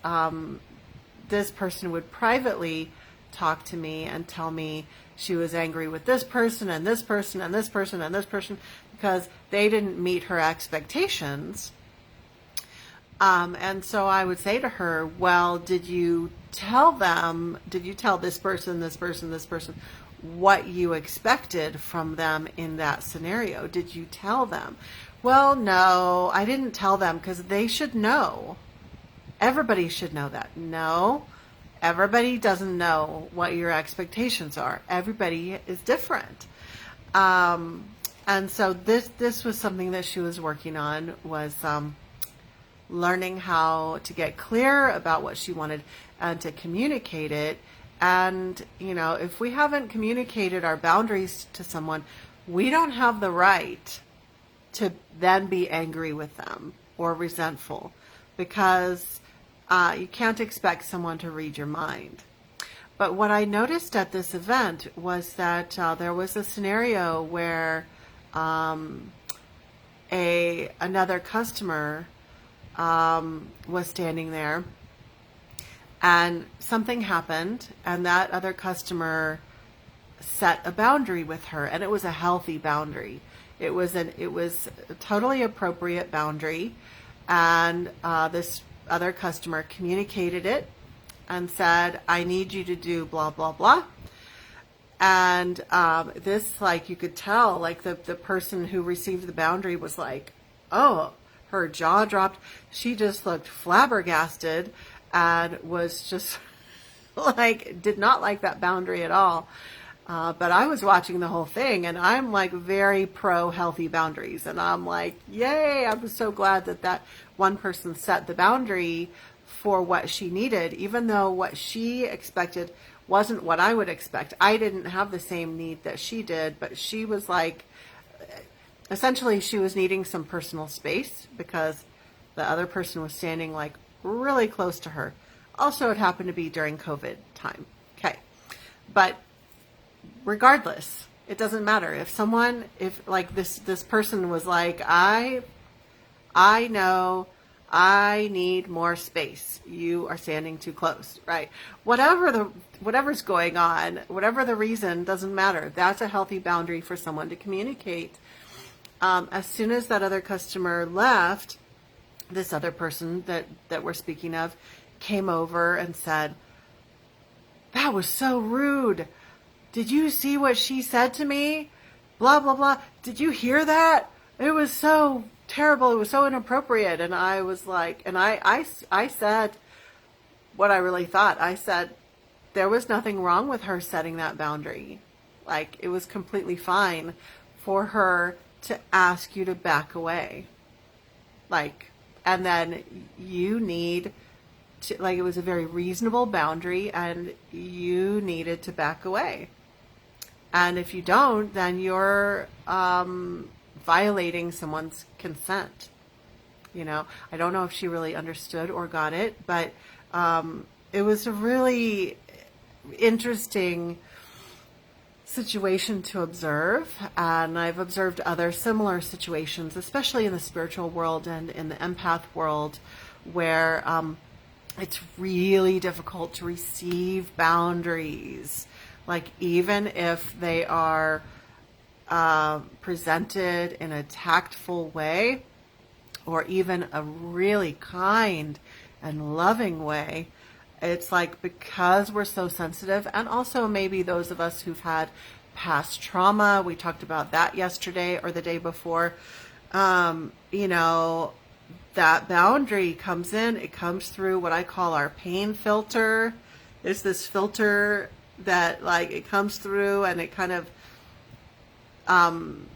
this person would privately talk to me and tell me she was angry with this person and this person and this person and this person because they didn't meet her expectations. And so I would say to her, well, did you tell this person, this person, this person, what you expected from them in that scenario? Did you tell them? Well, no, I didn't tell them because they should know. Everybody should know that. No, everybody doesn't know what your expectations are. Everybody is different. And so this was something that she was working on, was learning how to get clear about what she wanted and to communicate it. And, if we haven't communicated our boundaries to someone, we don't have the right to then be angry with them or resentful, because you can't expect someone to read your mind. But what I noticed at this event was that there was a scenario where another customer was standing there, and something happened, and that other customer set a boundary with her, and it was a healthy boundary. It was a totally appropriate boundary, and this other customer communicated it and said, I need you to do blah, blah, blah. And this, you could tell, the person who received the boundary was like, oh, her jaw dropped. She just looked flabbergasted and was just did not like that boundary at all. But I was watching the whole thing, and I'm very pro healthy boundaries. And I'm like, yay, I was so glad that one person set the boundary for what she needed, even though what she expected wasn't what I would expect. I didn't have the same need that she did, but she was essentially she was needing some personal space because the other person was standing really close to her. Also, it happened to be during COVID time. Okay. But regardless, it doesn't matter. If this person was like, I know I need more space. You are standing too close, right? Whatever's going on, whatever the reason, doesn't matter. That's a healthy boundary for someone to communicate. As soon as that other customer left, this other person that we're speaking of came over and said, that was so rude. Did you see what she said to me? Blah, blah, blah. Did you hear that? It was so terrible. It was so inappropriate. And I was like, and I said what I really thought. I said, there was nothing wrong with her setting that boundary. It was completely fine for her to ask you to back away. And then you need to, it was a very reasonable boundary, and you needed to back away. And if you don't, then you're violating someone's consent. I don't know if she really understood or got it, but it was a really interesting situation to observe. And I've observed other similar situations, especially in the spiritual world and in the empath world, where it's really difficult to receive boundaries. Even if they are presented in a tactful way, or even a really kind and loving way, it's because we're so sensitive, and also maybe those of us who've had past trauma, we talked about that yesterday or the day before, that boundary comes in, it comes through what I call our pain filter. There's this filter that it comes through, and it kind of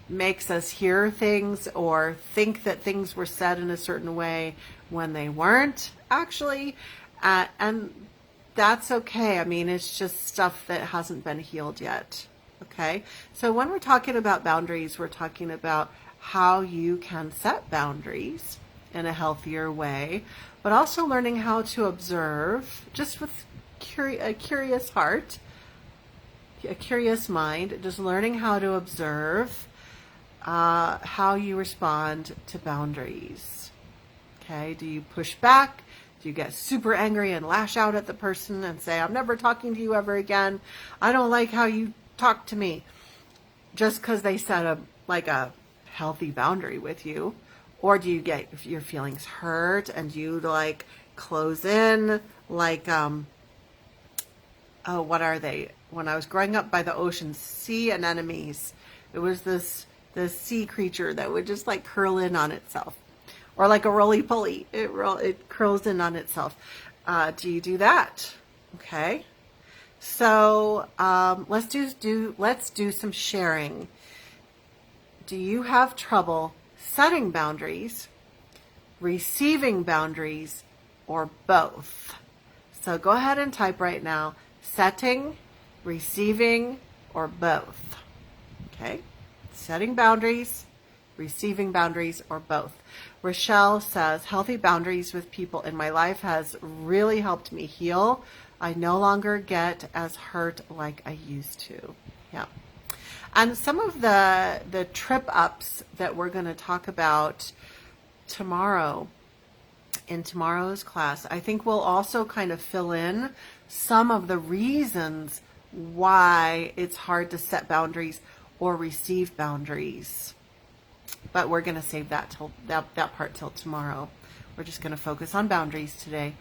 makes us hear things or think that things were said in a certain way when they weren't actually. And that's okay. I mean, it's just stuff that hasn't been healed yet. Okay. So when we're talking about boundaries, we're talking about how you can set boundaries in a healthier way, but also learning how to observe just with a curious heart, a curious mind, just learning how to observe how you respond to boundaries. Okay, do you push back? Do you get super angry and lash out at the person and say, I'm never talking to you ever again. I don't like how you talk to me. Just because they set a healthy boundary with you. Or do you get your feelings hurt and you like close in like, what are they? When I was growing up by the ocean, sea anemones, it was this sea creature that would just like curl in on itself. Or like a roly-poly, it curls in on itself. Do you do that? Okay. So let's do some sharing. Do you have trouble setting boundaries, receiving boundaries, or both? So go ahead and type right now, setting, receiving, or both. Okay. Setting boundaries, receiving boundaries, or both. Rochelle says, healthy boundaries with people in my life has really helped me heal. I no longer get as hurt like I used to. Yeah. And some of the trip ups that we're going to talk about tomorrow in tomorrow's class, I think we'll also kind of fill in some of the reasons why it's hard to set boundaries or receive boundaries. But we're going to save that till that part till tomorrow. We're just going to focus on boundaries today.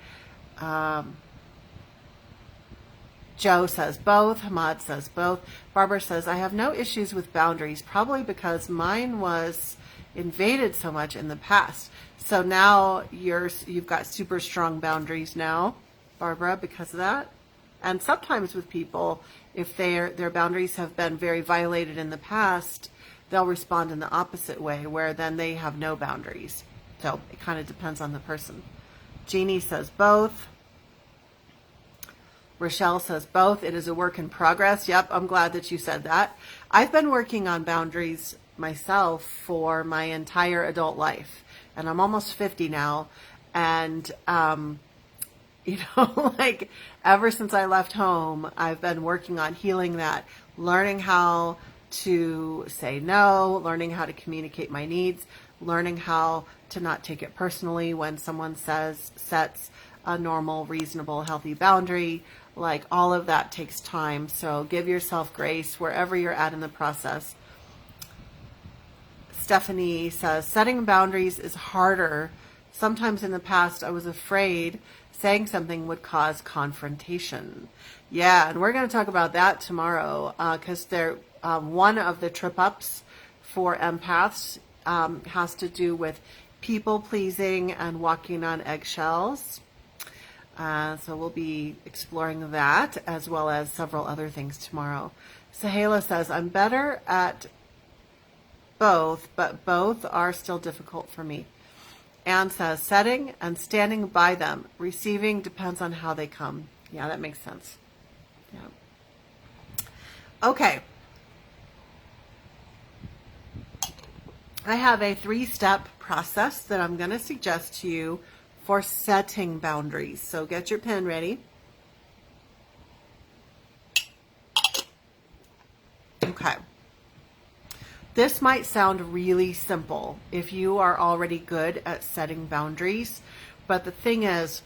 Joe says both. Hamad says both. Barbara says, I have no issues with boundaries, probably because mine was invaded so much in the past. So now you've got super strong boundaries now, Barbara, because of that. And sometimes with people, if their boundaries have been very violated in the past, they'll respond in the opposite way, where then they have no boundaries. So it kind of depends on the person. Jeannie says both. Rochelle says both. It is a work in progress. Yep, I'm glad that you said that. I've been working on boundaries myself for my entire adult life. And I'm almost 50 now. And, like ever since I left home, I've been working on healing that, learning how to say no, learning how to communicate my needs, learning how to not take it personally when someone sets a normal, reasonable, healthy boundary. Like all of that takes time. So give yourself grace wherever you're at in the process. Stephanie says, setting boundaries is harder. Sometimes in the past, I was afraid saying something would cause confrontation. Yeah, and we're going to talk about that tomorrow because one of the trip ups for empaths has to do with people pleasing and walking on eggshells. So we'll be exploring that as well as several other things tomorrow. Zahira says, I'm better at both, but both are still difficult for me. Anne says, setting and standing by them. Receiving depends on how they come. Yeah, that makes sense. Yeah. Okay. I have a 3-step process that I'm going to suggest to you for setting boundaries. So get your pen ready. Okay. This might sound really simple if you are already good at setting boundaries, but the thing is,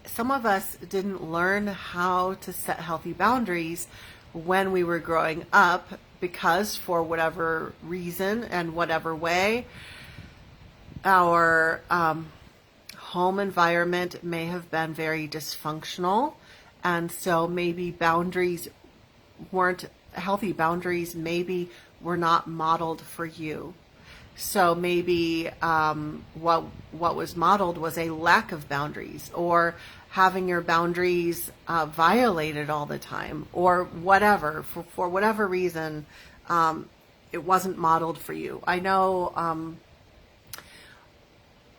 some of us didn't learn how to set healthy boundaries when we were growing up because for whatever reason and whatever way, our home environment may have been very dysfunctional, and so maybe healthy boundaries maybe were not modeled for you. So maybe what was modeled was a lack of boundaries, or having your boundaries violated all the time, or whatever. For whatever reason, it wasn't modeled for you. I know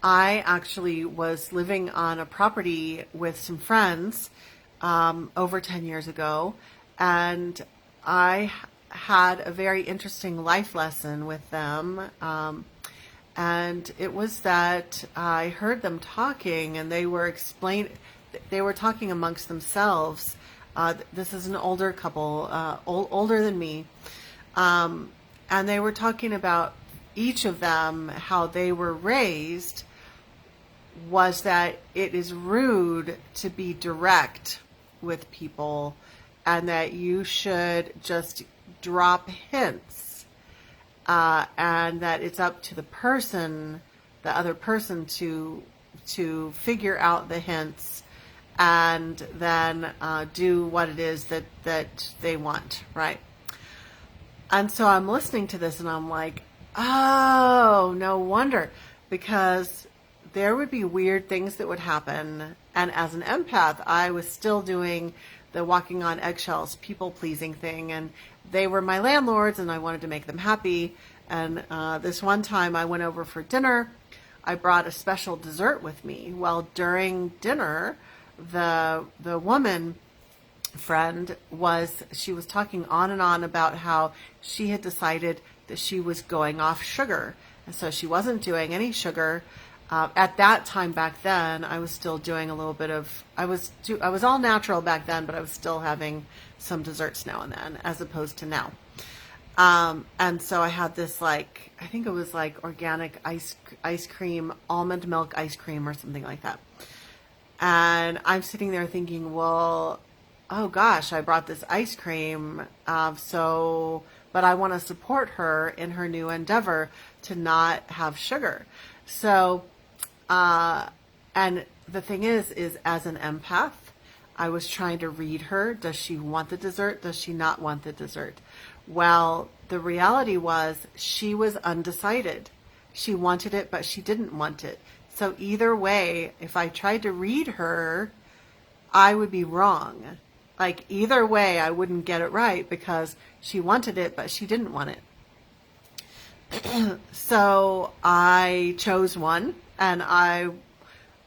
I actually was living on a property with some friends, over 10 years ago, and I had a very interesting life lesson with them. And it was that I heard them talking, and they were talking amongst themselves. This is an older couple, older than me. And they were talking about each of them, how they were raised, was that it is rude to be direct with people, and that you should just drop hints. And that it's up to the other person to figure out the hints and then do what it is that they want, right? And so I'm listening to this and I'm like, oh, no wonder, because there would be weird things that would happen. And as an empath, I was still doing the walking on eggshells, people pleasing thing, and they were my landlords and I wanted to make them happy. And this one time I went over for dinner. I brought a special dessert with me. Well, during dinner, the woman friend she was talking on and on about how she had decided that she was going off sugar. And so she wasn't doing any sugar. At that time back then, I was still doing a little bit of, I was all natural back then, but I was still having some desserts now and then, as opposed to now. And so I had this, like, I think it was like organic ice cream, almond milk ice cream or something like that. And I'm sitting there thinking, well, oh gosh, I brought this ice cream. But I want to support her in her new endeavor to not have sugar. So, and the thing is as an empath, I was trying to read her. Does she want the dessert? Does she not want the dessert? Well, the reality was she was undecided. She wanted it, but she didn't want it. So either way, if I tried to read her, I would be wrong. Like either way, I wouldn't get it right because she wanted it, but she didn't want it. So I chose one and I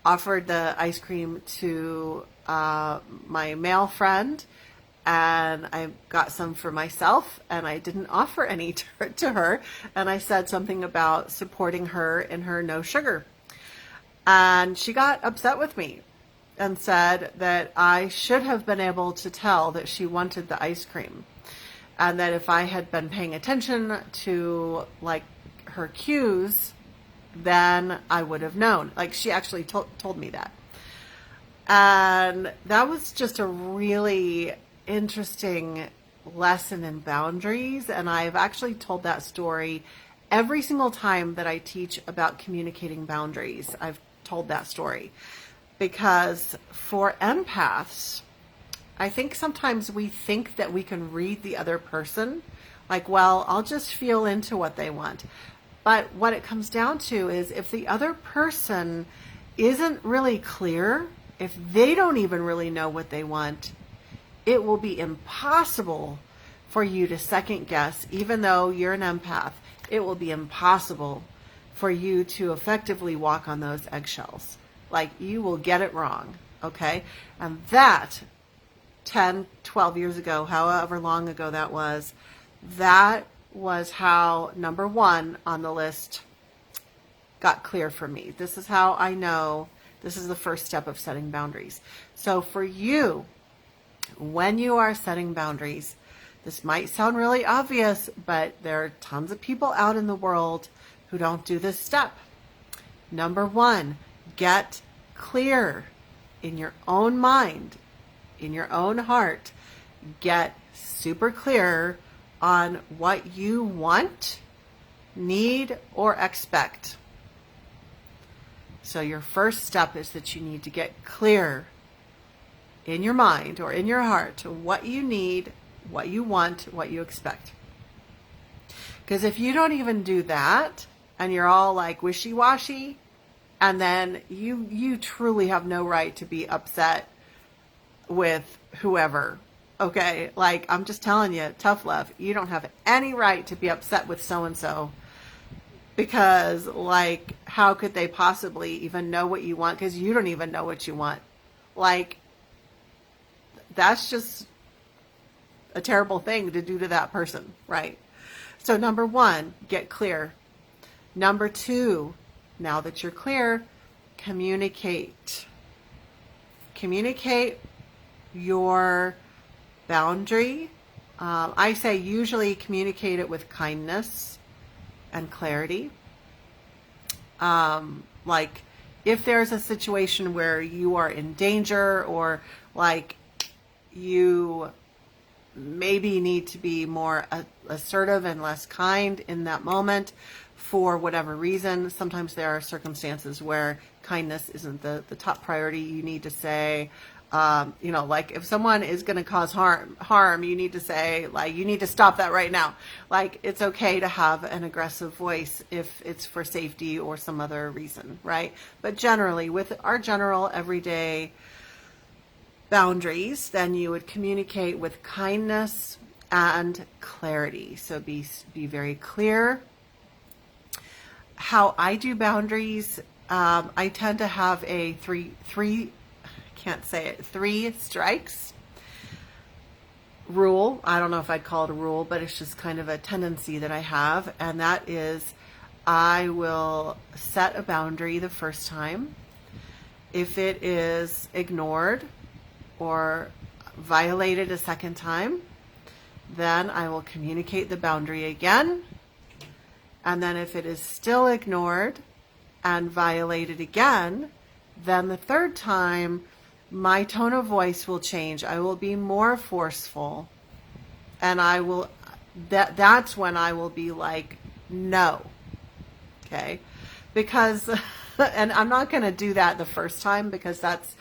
offered the ice cream to my male friend, and I got some for myself, and I didn't offer any to her. And I said something about supporting her in her no sugar. And she got upset with me and said that I should have been able to tell that she wanted the ice cream. And that if I had been paying attention to like her cues, then I would have known. Like she actually told me that. And that was just a really interesting lesson in boundaries. And I've actually told that story every single time that I teach about communicating boundaries. I've told that story because for empaths, I think sometimes we think that we can read the other person. Like, well, I'll just feel into what they want. But what it comes down to is if the other person isn't really clear, if they don't even really know what they want, it will be impossible for you to second guess. Even though you're an empath, it will be impossible for you to effectively walk on those eggshells. Like you will get it wrong. Okay. And that 10, 12 years ago, however long ago that was how number one on the list got clear for me. This is how I know this is the first step of setting boundaries. So for you, when you are setting boundaries, this might sound really obvious, but there are tons of people out in the world who don't do this step. Number one, get clear in your own mind, in your own heart. Get super clear on what you want, need, or expect. So your first step is that you need to get clear in your mind or in your heart what you need, what you want, what you expect. Because if you don't even do that and you're all like wishy-washy, and then you truly have no right to be upset with whoever. Okay, like I'm just telling you, tough love, you don't have any right to be upset with so-and-so because like how could they possibly even know what you want because you don't even know what you want. Like that's just a terrible thing to do to that person, right? So number one, get clear. Number two, now that you're clear, communicate. Communicate your boundary. I say usually communicate it with kindness and clarity. Like if there's a situation where you are in danger, or like you maybe need to be more assertive and less kind in that moment for whatever reason. Sometimes there are circumstances where kindness isn't the top priority. You need to say, like if someone is going to cause harm, you need to say, like, you need to stop that right now. Like, it's okay to have an aggressive voice if it's for safety or some other reason, right? But generally, with our general everyday boundaries, then you would communicate with kindness and clarity. So be very clear. How I do boundaries, I tend to have a three strikes rule. I don't know if I'd call it a rule, but it's just kind of a tendency that I have. And that is, I will set a boundary the first time. If it is ignored or violated a second time, then I will communicate the boundary again. And then if it is still ignored and violated again, then the third time, my tone of voice will change. I will be more forceful, and that's when I will be like, no. Okay? Because, and I'm not going to do that the first time, because that's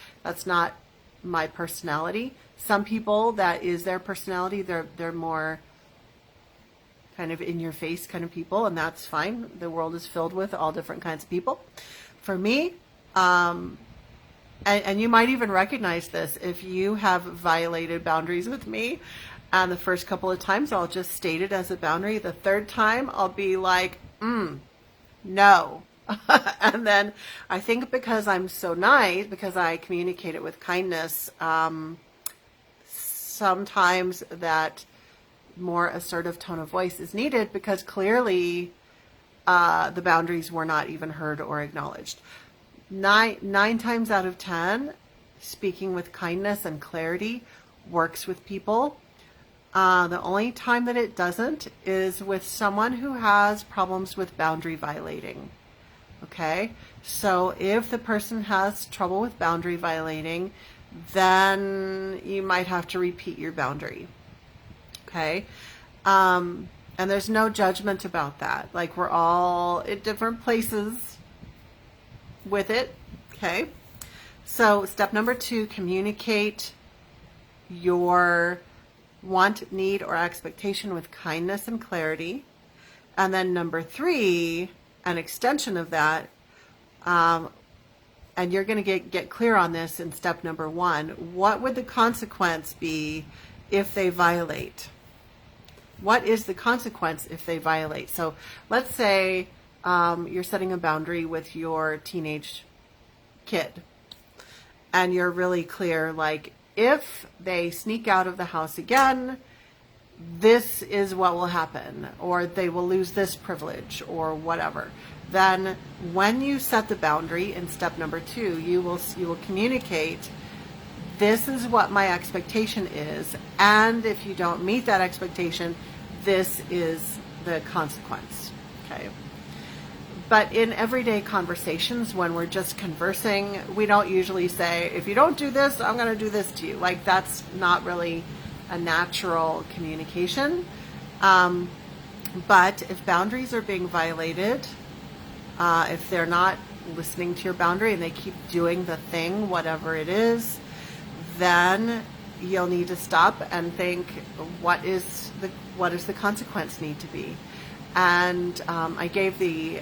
not my personality. Some people, that is their personality. They're more kind of in your face kind of people, and that's fine. The world is filled with all different kinds of people. For me, and you might even recognize this if you have violated boundaries with me. And the first couple of times I'll just state it as a boundary. The third time I'll be like, no. And then I think because I'm so nice, because I communicate it with kindness, sometimes that more assertive tone of voice is needed, because clearly the boundaries were not even heard or acknowledged. Nine times out of 10, speaking with kindness and clarity works with people. The only time that it doesn't is with someone who has problems with boundary violating. Okay? So if the person has trouble with boundary violating, then you might have to repeat your boundary. Okay? And there's no judgment about that. Like, we're all at different places with it. Okay? So step number 2, communicate your want, need, or expectation with kindness and clarity. And then number 3, an extension of that, and you're going to get clear on this in step number 1. What would the consequence be if they violate? What is the consequence if they violate? So let's say you're setting a boundary with your teenage kid, and you're really clear, like, if they sneak out of the house again, this is what will happen, or they will lose this privilege, or whatever. Then when you set the boundary in step number 2, you will communicate, this is what my expectation is, and if you don't meet that expectation, this is the consequence. Okay? But in everyday conversations, when we're just conversing, we don't usually say, if you don't do this, I'm going to do this to you. Like, that's not really a natural communication. But if boundaries are being violated, if they're not listening to your boundary and they keep doing the thing, whatever it is, then you'll need to stop and think, what is the consequence need to be? And I gave the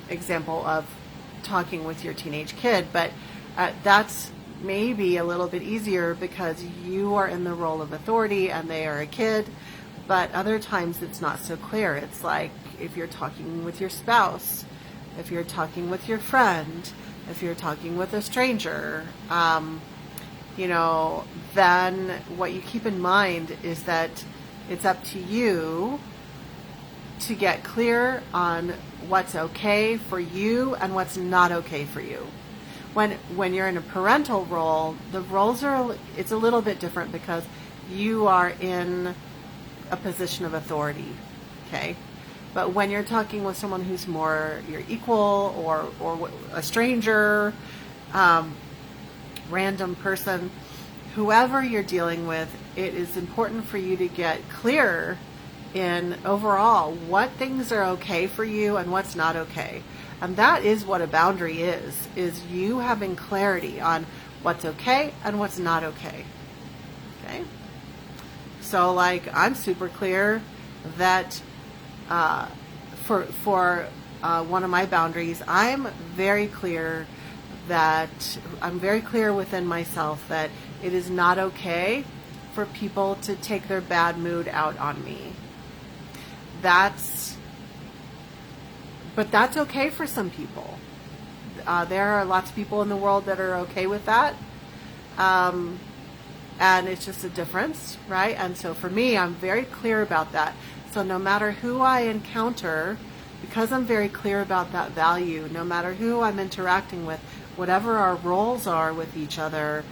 example of talking with your teenage kid, but that's maybe a little bit easier because you are in the role of authority and they are a kid. But other times it's not so clear. It's like if you're talking with your spouse, if you're talking with your friend, if you're talking with a stranger, then what you keep in mind is that it's up to you to get clear on what's okay for you and what's not okay for you. When you're in a parental role, the roles it's a little bit different because you are in a position of authority, okay? But when you're talking with someone who's more your equal or a stranger, random person, whoever you're dealing with, it is important for you to get clear in overall what things are okay for you and what's not okay. And that is what a boundary is you having clarity on what's okay and what's not okay. Okay? So like I'm super clear that for one of my boundaries, I'm very clear within myself that it is not okay for people to take their bad mood out on me. But that's okay for some people. There are lots of people in the world that are okay with that. And it's just a difference, right? And so for me, I'm very clear about that. So no matter who I encounter, because I'm very clear about that value, no matter who I'm interacting with, whatever our roles are with each other,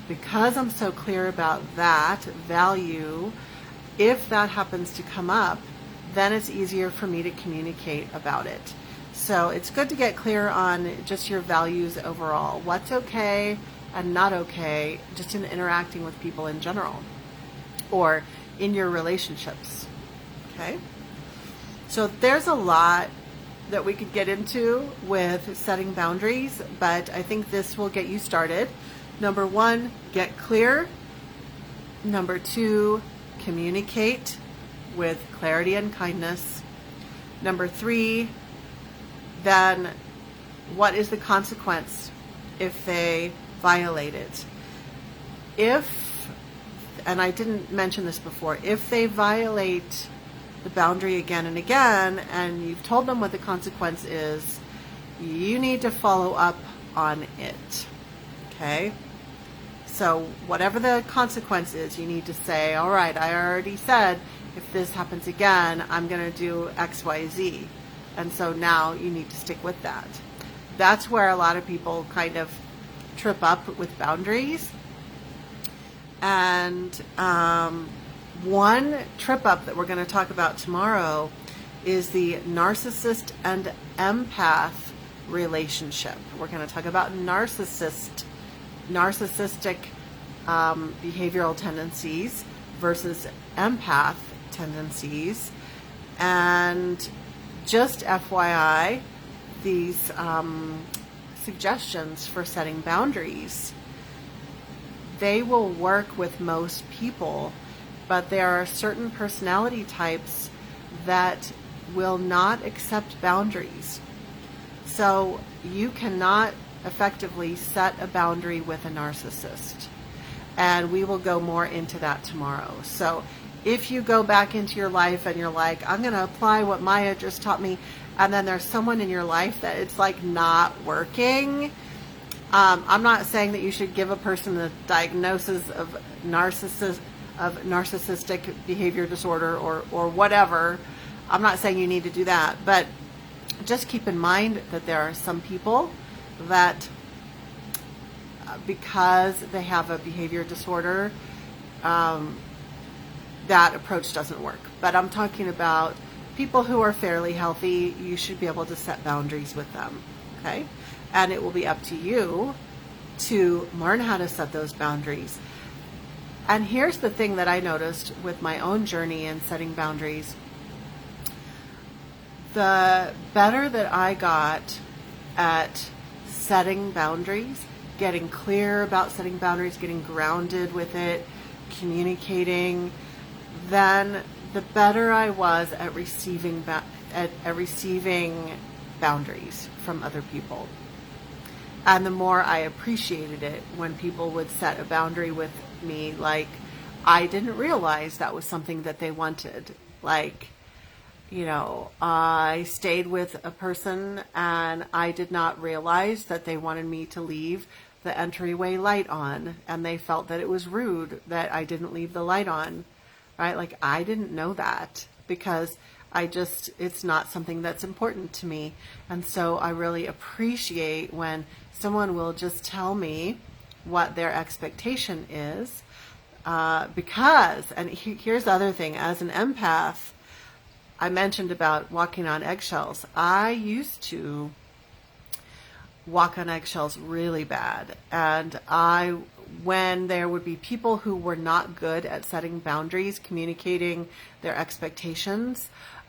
because I'm so clear about that value, if that happens to come up, then it's easier for me to communicate about it. So it's good to get clear on just your values overall. What's okay and not okay, just in interacting with people in general or in your relationships. Okay? So there's a lot that we could get into with setting boundaries, but I think this will get you started. Number 1, get clear. Number 2, communicate with clarity and kindness. Number 3, then what is the consequence if they violate it? And I didn't mention this before, if they violate the boundary again and again, and you've told them what the consequence is, you need to follow up on it. Okay? So whatever the consequence is, you need to say, all right, I already said if this happens again, I'm going to do X, Y, Z. And so now you need to stick with that. That's where a lot of people kind of trip up with boundaries. And one trip up that we're going to talk about tomorrow is the narcissist and empath relationship. We're going to talk about narcissistic behavioral tendencies versus empath tendencies. And just FYI, these suggestions for setting boundaries, they will work with most people, but there are certain personality types that will not accept boundaries. So you cannot effectively set a boundary with a narcissist. And we will go more into that tomorrow. So if you go back into your life and you're like, I'm going to apply what Maya just taught me, and then there's someone in your life that it's like not working, I'm not saying that you should give a person a diagnosis of narcissistic behavior disorder or whatever. I'm not saying you need to do that, but just keep in mind that there are some people that because they have a behavior disorder, that approach doesn't work. But I'm talking about people who are fairly healthy. You should be able to set boundaries with them, okay? And it will be up to you to learn how to set those boundaries. And here's the thing that I noticed with my own journey in setting boundaries. The better that I got at setting boundaries, getting clear about setting boundaries, getting grounded with it, communicating, then the better I was at receiving boundaries from other people. And the more I appreciated it when people would set a boundary with me, like I didn't realize that was something that they wanted. Like, I stayed with a person and I did not realize that they wanted me to leave the entryway light on, and they felt that it was rude that I didn't leave the light on, right? Like, I didn't know that because it's not something that's important to me. And so I really appreciate when someone will just tell me what their expectation is, because, and here's the other thing, as an empath, I mentioned about walking on eggshells. I used to walk on eggshells really bad. And when there would be people who were not good at setting boundaries, communicating their expectations,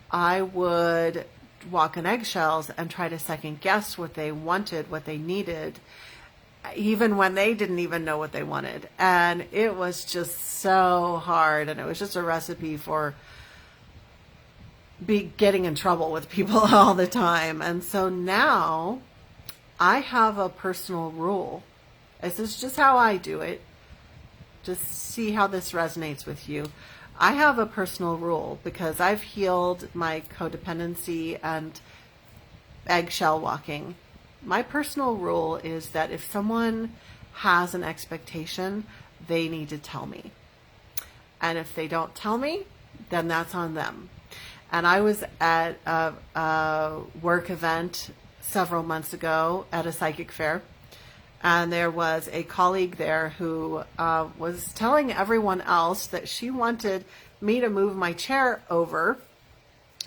I would walk on eggshells and try to second guess what they wanted, what they needed, even when they didn't even know what they wanted. And it was just so hard. And it was just a recipe for getting in trouble with people all the time. And so now I have a personal rule. This is just how I do it. Just see how this resonates with you. I have a personal rule because I've healed my codependency and eggshell walking. My personal rule is that if someone has an expectation, they need to tell me. And if they don't tell me, then that's on them. And I was at a work event several months ago at a psychic fair, and there was a colleague there who was telling everyone else that she wanted me to move my chair over,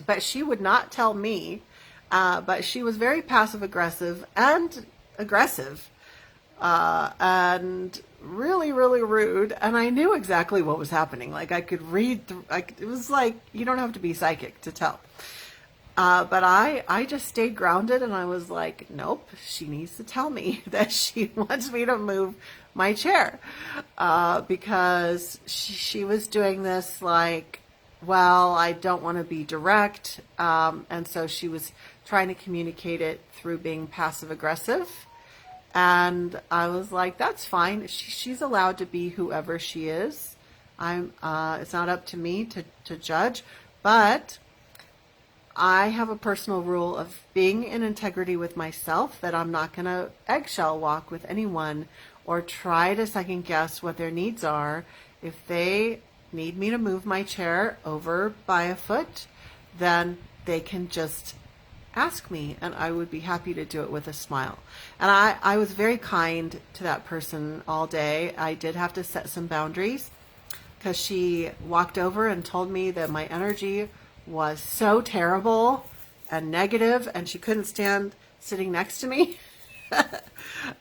but she would not tell me. But she was very passive aggressive and aggressive, and really, really rude. And I knew exactly what was happening. Like, I could read through, it was like, you don't have to be psychic to tell. But I just stayed grounded, and I was like, nope, she needs to tell me that she wants me to move my chair, because she was doing this like, well, I don't want to be direct. And so she was trying to communicate it through being passive aggressive. And I was like, that's fine. She's allowed to be whoever she is. It's not up to me to judge, but I have a personal rule of being in integrity with myself, that I'm not going to eggshell walk with anyone or try to second guess what their needs are. If they need me to move my chair over by a foot, then they can just ask me, and I would be happy to do it with a smile. And I was very kind to that person all day. I did have to set some boundaries because she walked over and told me that my energy was so terrible and negative, and she couldn't stand sitting next to me.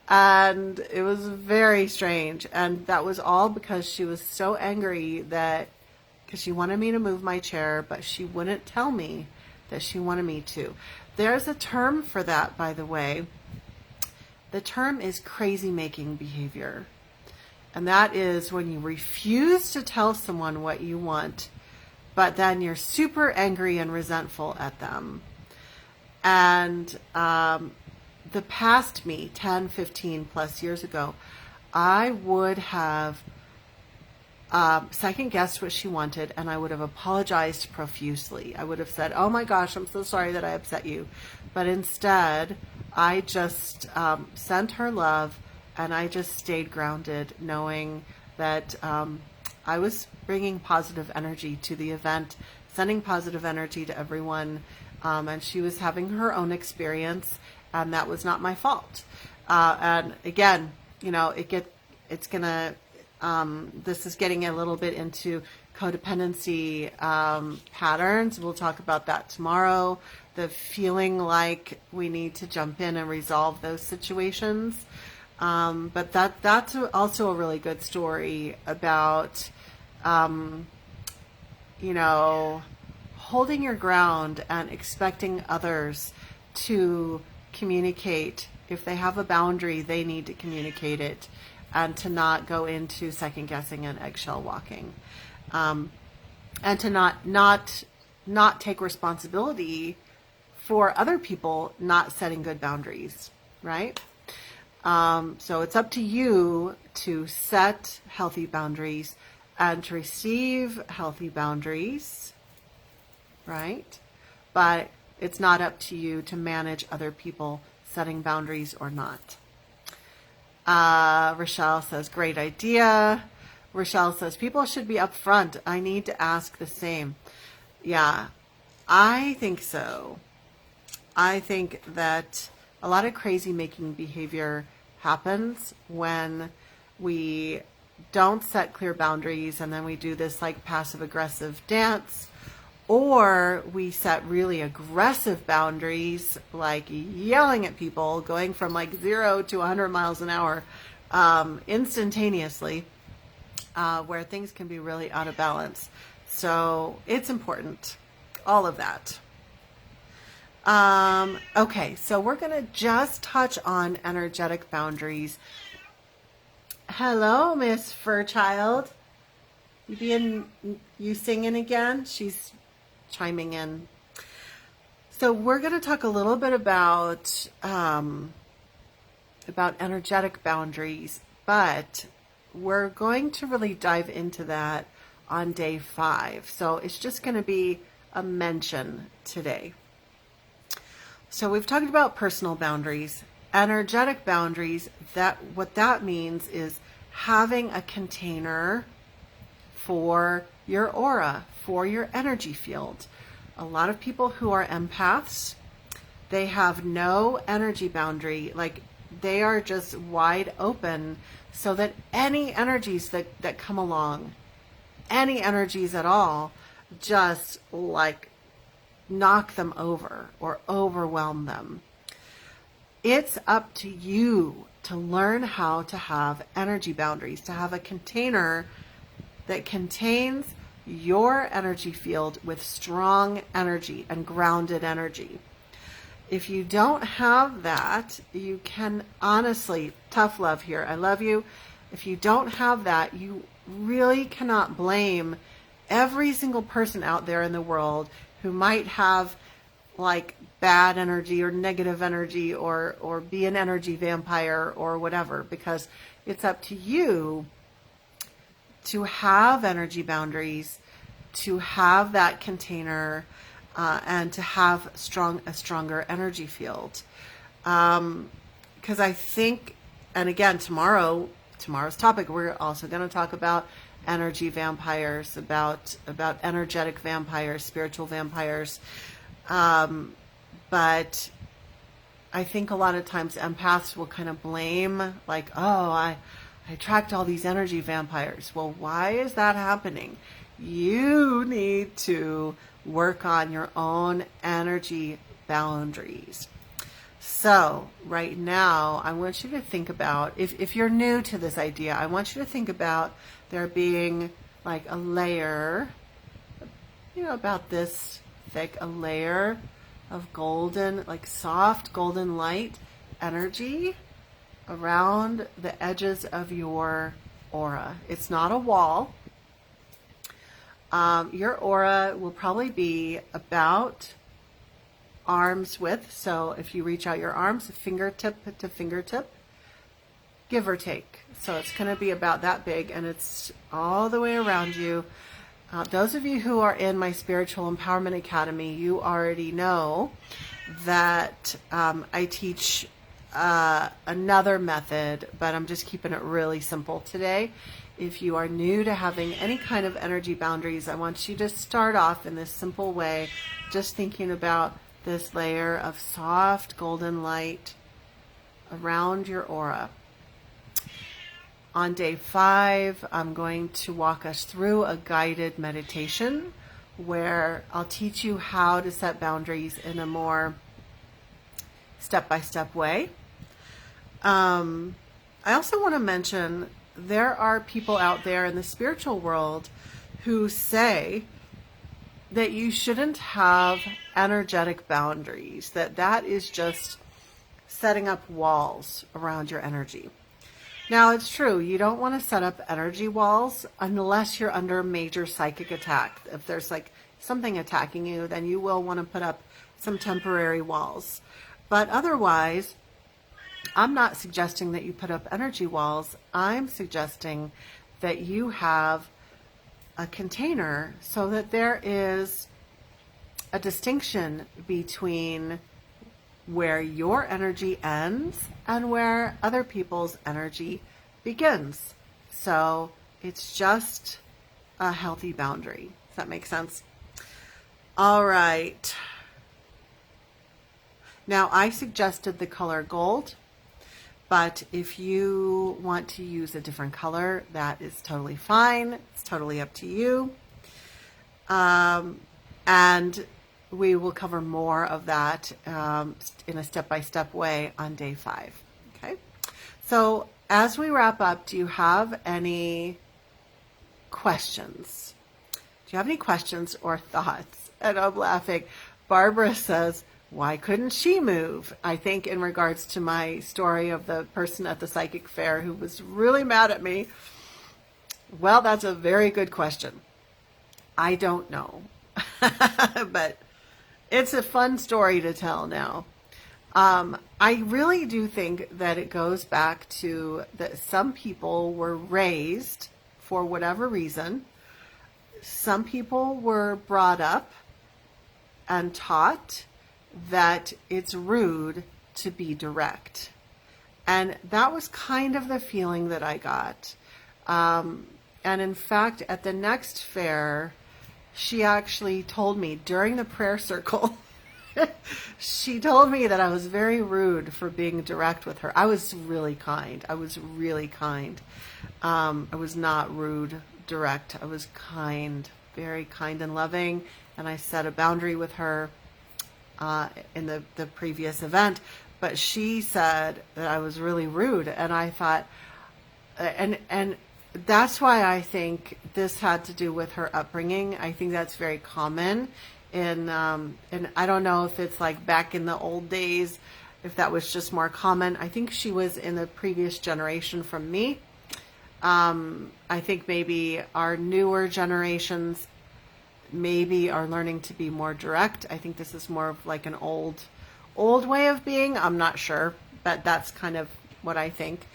And it was very strange. And that was all because she was so angry because she wanted me to move my chair, but she wouldn't tell me that she wanted me to. There's a term for that, by the way. The term is crazy making behavior. And that is when you refuse to tell someone what you want, but then you're super angry and resentful at them. And the past me, 10, 15 plus years ago, I would have second guessed what she wanted, and I would have apologized profusely. I would have said, oh my gosh, I'm so sorry that I upset you. But instead, I just sent her love, and I just stayed grounded, knowing that I was bringing positive energy to the event, sending positive energy to everyone, and she was having her own experience, and that was not my fault. And again, it's gonna. This is getting a little bit into codependency patterns. We'll talk about that tomorrow. The feeling like we need to jump in and resolve those situations. But that's also a really good story about, holding your ground and expecting others to communicate. If they have a boundary, they need to communicate it, and to not go into second guessing and eggshell walking, and to not take responsibility for other people not setting good boundaries, right? So it's up to you to set healthy boundaries and to receive healthy boundaries, right? But it's not up to you to manage other people setting boundaries or not. Rochelle says, great idea. Rochelle says, people should be upfront. I need to ask the same. Yeah, I think so. I think that a lot of crazy making behavior happens when we don't set clear boundaries and then we do this like passive aggressive dance, or we set really aggressive boundaries, like yelling at people, going from like 0 to 100 miles an hour instantaneously, where things can be really out of balance. So it's important, all of that. Okay, so we're going to just touch on energetic boundaries. Hello, Miss Furchild. You singing again? She's chiming in. So we're going to talk a little bit about energetic boundaries, but we're going to really dive into that on day 5. So it's just going to be a mention today. So we've talked about personal boundaries, energetic boundaries. What that means is having a container for your aura, for your energy field. A lot of people who are empaths, they have no energy boundary. Like, they are just wide open so that any energies that come along, any energies at all, just like knock them over or overwhelm them. It's up to you to learn how to have energy boundaries, to have a container that contains your energy field with strong energy and grounded energy. If you don't have that, you can honestly, tough love here, I love you. If you don't have that, you really cannot blame every single person out there in the world who might have like bad energy or negative energy or be an energy vampire or whatever, because it's up to you to have energy boundaries, to have that container, and to have a stronger energy field. Because I think, and again, tomorrow's topic, we're also going to talk about energy vampires, about energetic vampires, spiritual vampires. But I think a lot of times empaths will kind of blame, like, oh, I attract all these energy vampires. Well, why is that happening? You need to work on your own energy boundaries. So right now, I want you to think about, if you're new to this idea, I want you to think about there being like a layer, about this thick, a layer of golden, like soft golden light energy around the edges of your aura. It's not a wall. Your aura will probably be about arm's width. So if you reach out your arms, fingertip to fingertip, give or take. So it's going to be about that big, and it's all the way around you. Those of you who are in my Spiritual Empowerment Academy, you already know that I teach another method, but I'm just keeping it really simple today. If you are new to having any kind of energy boundaries, I want you to start off in this simple way, just thinking about this layer of soft golden light around your aura. On day 5, I'm going to walk us through a guided meditation where I'll teach you how to set boundaries in a more step-by-step way. I also want to mention there are people out there in the spiritual world who say that you shouldn't have energetic boundaries, that is just setting up walls around your energy. Now, it's true, you don't want to set up energy walls unless you're under major psychic attack. If there's like something attacking you, then you will want to put up some temporary walls. But otherwise, I'm not suggesting that you put up energy walls. I'm suggesting that you have a container so that there is a distinction between where your energy ends and where other people's energy begins. So it's just a healthy boundary. Does that make sense? All right. Now, I suggested the color gold, but if you want to use a different color, that is totally fine. It's totally up to you. And we will cover more of that in a step-by-step way on day 5. Okay. So as we wrap up, do you have any questions? Do you have any questions or thoughts? And I'm laughing. Barbara says, why couldn't she move? I think in regards to my story of the person at the psychic fair who was really mad at me. Well, that's a very good question. I don't know. But it's a fun story to tell now. I really do think that it goes back to that some people were raised for whatever reason. Some people were brought up and taught that it's rude to be direct. And that was kind of the feeling that I got. And in fact, at the next fair, she actually told me during the prayer circle, she told me that I was very rude for being direct with her. I was really kind. I was not rude, direct. I was kind, very kind and loving. And I set a boundary with her in the previous event. But she said that I was really rude. And I thought, and that's why I think this had to do with her upbringing. I think that's very common. And I don't know if it's like back in the old days, if that was just more common. I think she was in the previous generation from me. I think maybe our newer generations maybe are learning to be more direct. I think this is more of like an old way of being. I'm not sure, but that's kind of what I think.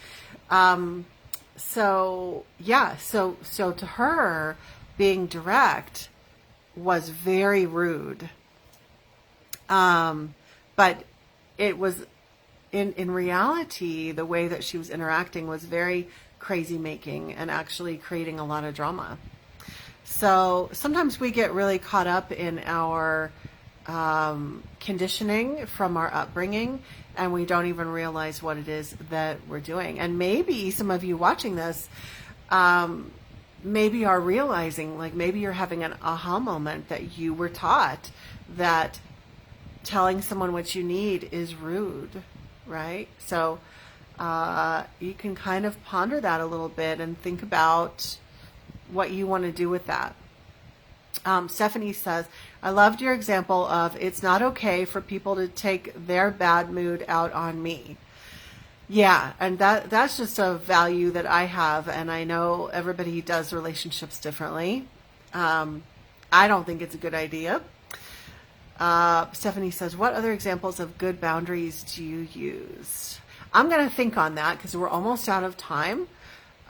So to her, being direct was very rude. But it was in reality, the way that she was interacting was very crazy making and actually creating a lot of drama. So sometimes we get really caught up in our conditioning from our upbringing, and we don't even realize what it is that we're doing. And maybe some of you watching this maybe are realizing, like maybe you're having an aha moment that you were taught that telling someone what you need is rude, right? So you can kind of ponder that a little bit and think about what you want to do with that. Stephanie says, I loved your example of it's not okay for people to take their bad mood out on me. Yeah, and that's just a value that I have, and I know everybody does relationships differently. I don't think it's a good idea. Stephanie says, what other examples of good boundaries do you use? I'm going to think on that because we're almost out of time.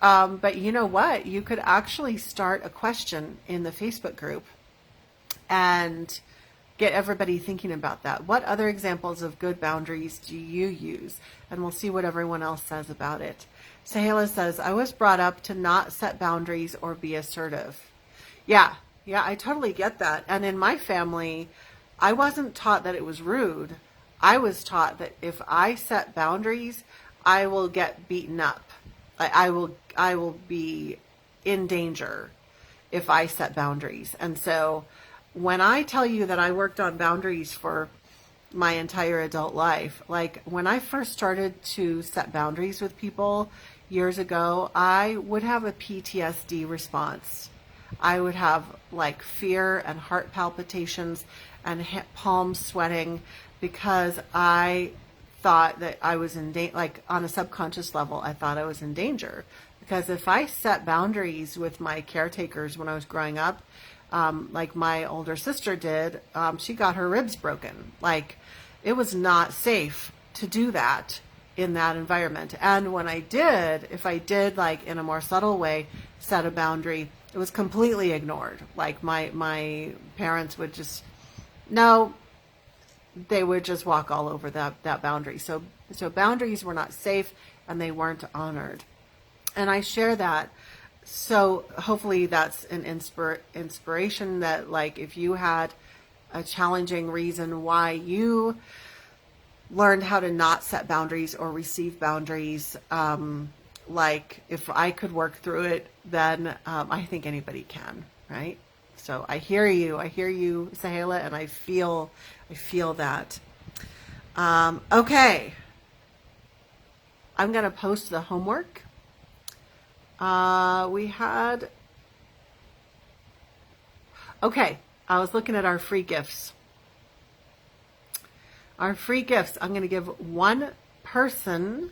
But you know what? You could actually start a question in the Facebook group and get everybody thinking about that. What other examples of good boundaries do you use? And we'll see what everyone else says about it. Zahira says, I was brought up to not set boundaries or be assertive. Yeah, I totally get that. And in my family, I wasn't taught that it was rude. I was taught that if I set boundaries, I will get beaten up. I will be in danger if I set boundaries. And so when I tell you that I worked on boundaries for my entire adult life, like when I first started to set boundaries with people years ago, I would have a PTSD response. I would have like fear and heart palpitations and palms sweating because I thought that I was in danger, like on a subconscious level, I thought I was in danger. Because if I set boundaries with my caretakers when I was growing up, like my older sister did, she got her ribs broken. Like it was not safe to do that in that environment. And when I did, if I did like in a more subtle way, set a boundary, it was completely ignored. Like my parents would just, no, they would just walk all over that boundary. So boundaries were not safe and they weren't honored. And I share that. So hopefully that's an inspiration that, like, if you had a challenging reason why you learned how to not set boundaries or receive boundaries, like if I could work through it, then I think anybody can, right? So I hear you, Zahira, and I feel that. Okay, I'm gonna post the homework. Okay, I was looking at our free gifts. Our free gifts, I'm going to give one person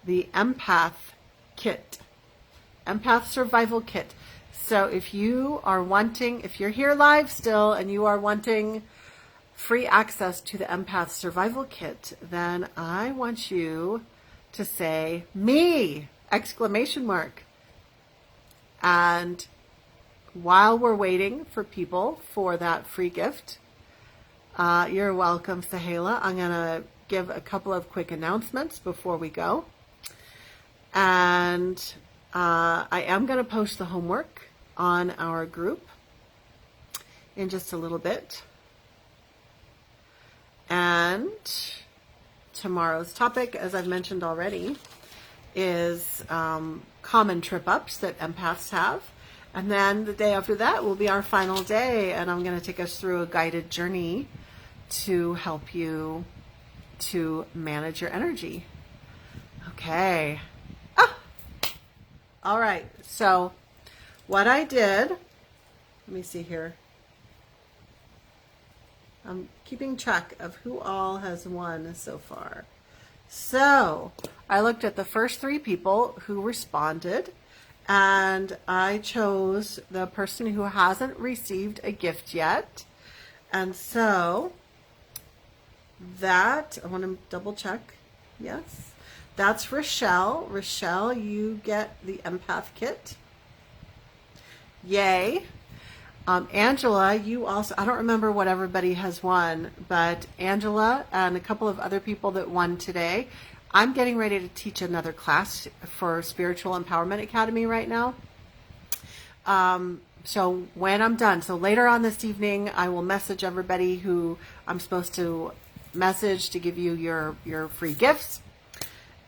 the Empath Kit, Empath Survival Kit. So if you are wanting, if you're here live still and you are wanting free access to the Empath Survival Kit, then I want you to say, me! Exclamation mark. And while we're waiting for people for that free gift, you're welcome, Zahira. I'm going to give a couple of quick announcements before we go. And I am going to post the homework on our group in just a little bit. And tomorrow's topic, as I've mentioned already, is common trip-ups that empaths have. And then the day after that will be our final day, and I'm going to take us through a guided journey to help you to manage your energy. Okay. All right. So what I did, let me see here. I'm keeping track of who all has won so far. So I looked at the first 3 people who responded, and I chose the person who hasn't received a gift yet. And so that, I want to double check. Yes, that's Rochelle. Rochelle, you get the Empath Kit. Yay. Angela, you also, I don't remember what everybody has won, but Angela and a couple of other people that won today. I'm getting ready to teach another class for Spiritual Empowerment Academy right now. So when I'm done, so later on this evening, I will message everybody who I'm supposed to message to give you your free gifts.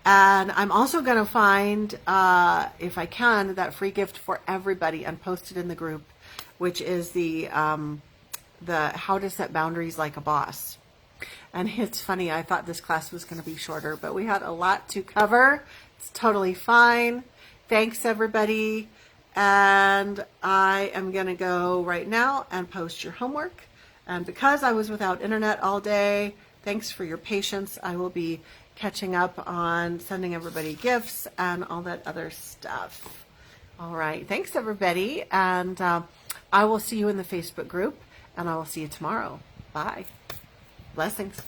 And I'm also going to find, if I can, that free gift for everybody and post it in the group, which is the How to Set Boundaries Like a Boss. And it's funny, I thought this class was going to be shorter, but we had a lot to cover. It's totally fine. Thanks, everybody. And I am going to go right now and post your homework. And because I was without internet all day, thanks for your patience. I will be catching up on sending everybody gifts and all that other stuff. All right. Thanks, everybody. And I will see you in the Facebook group, and I will see you tomorrow. Bye. Blessings.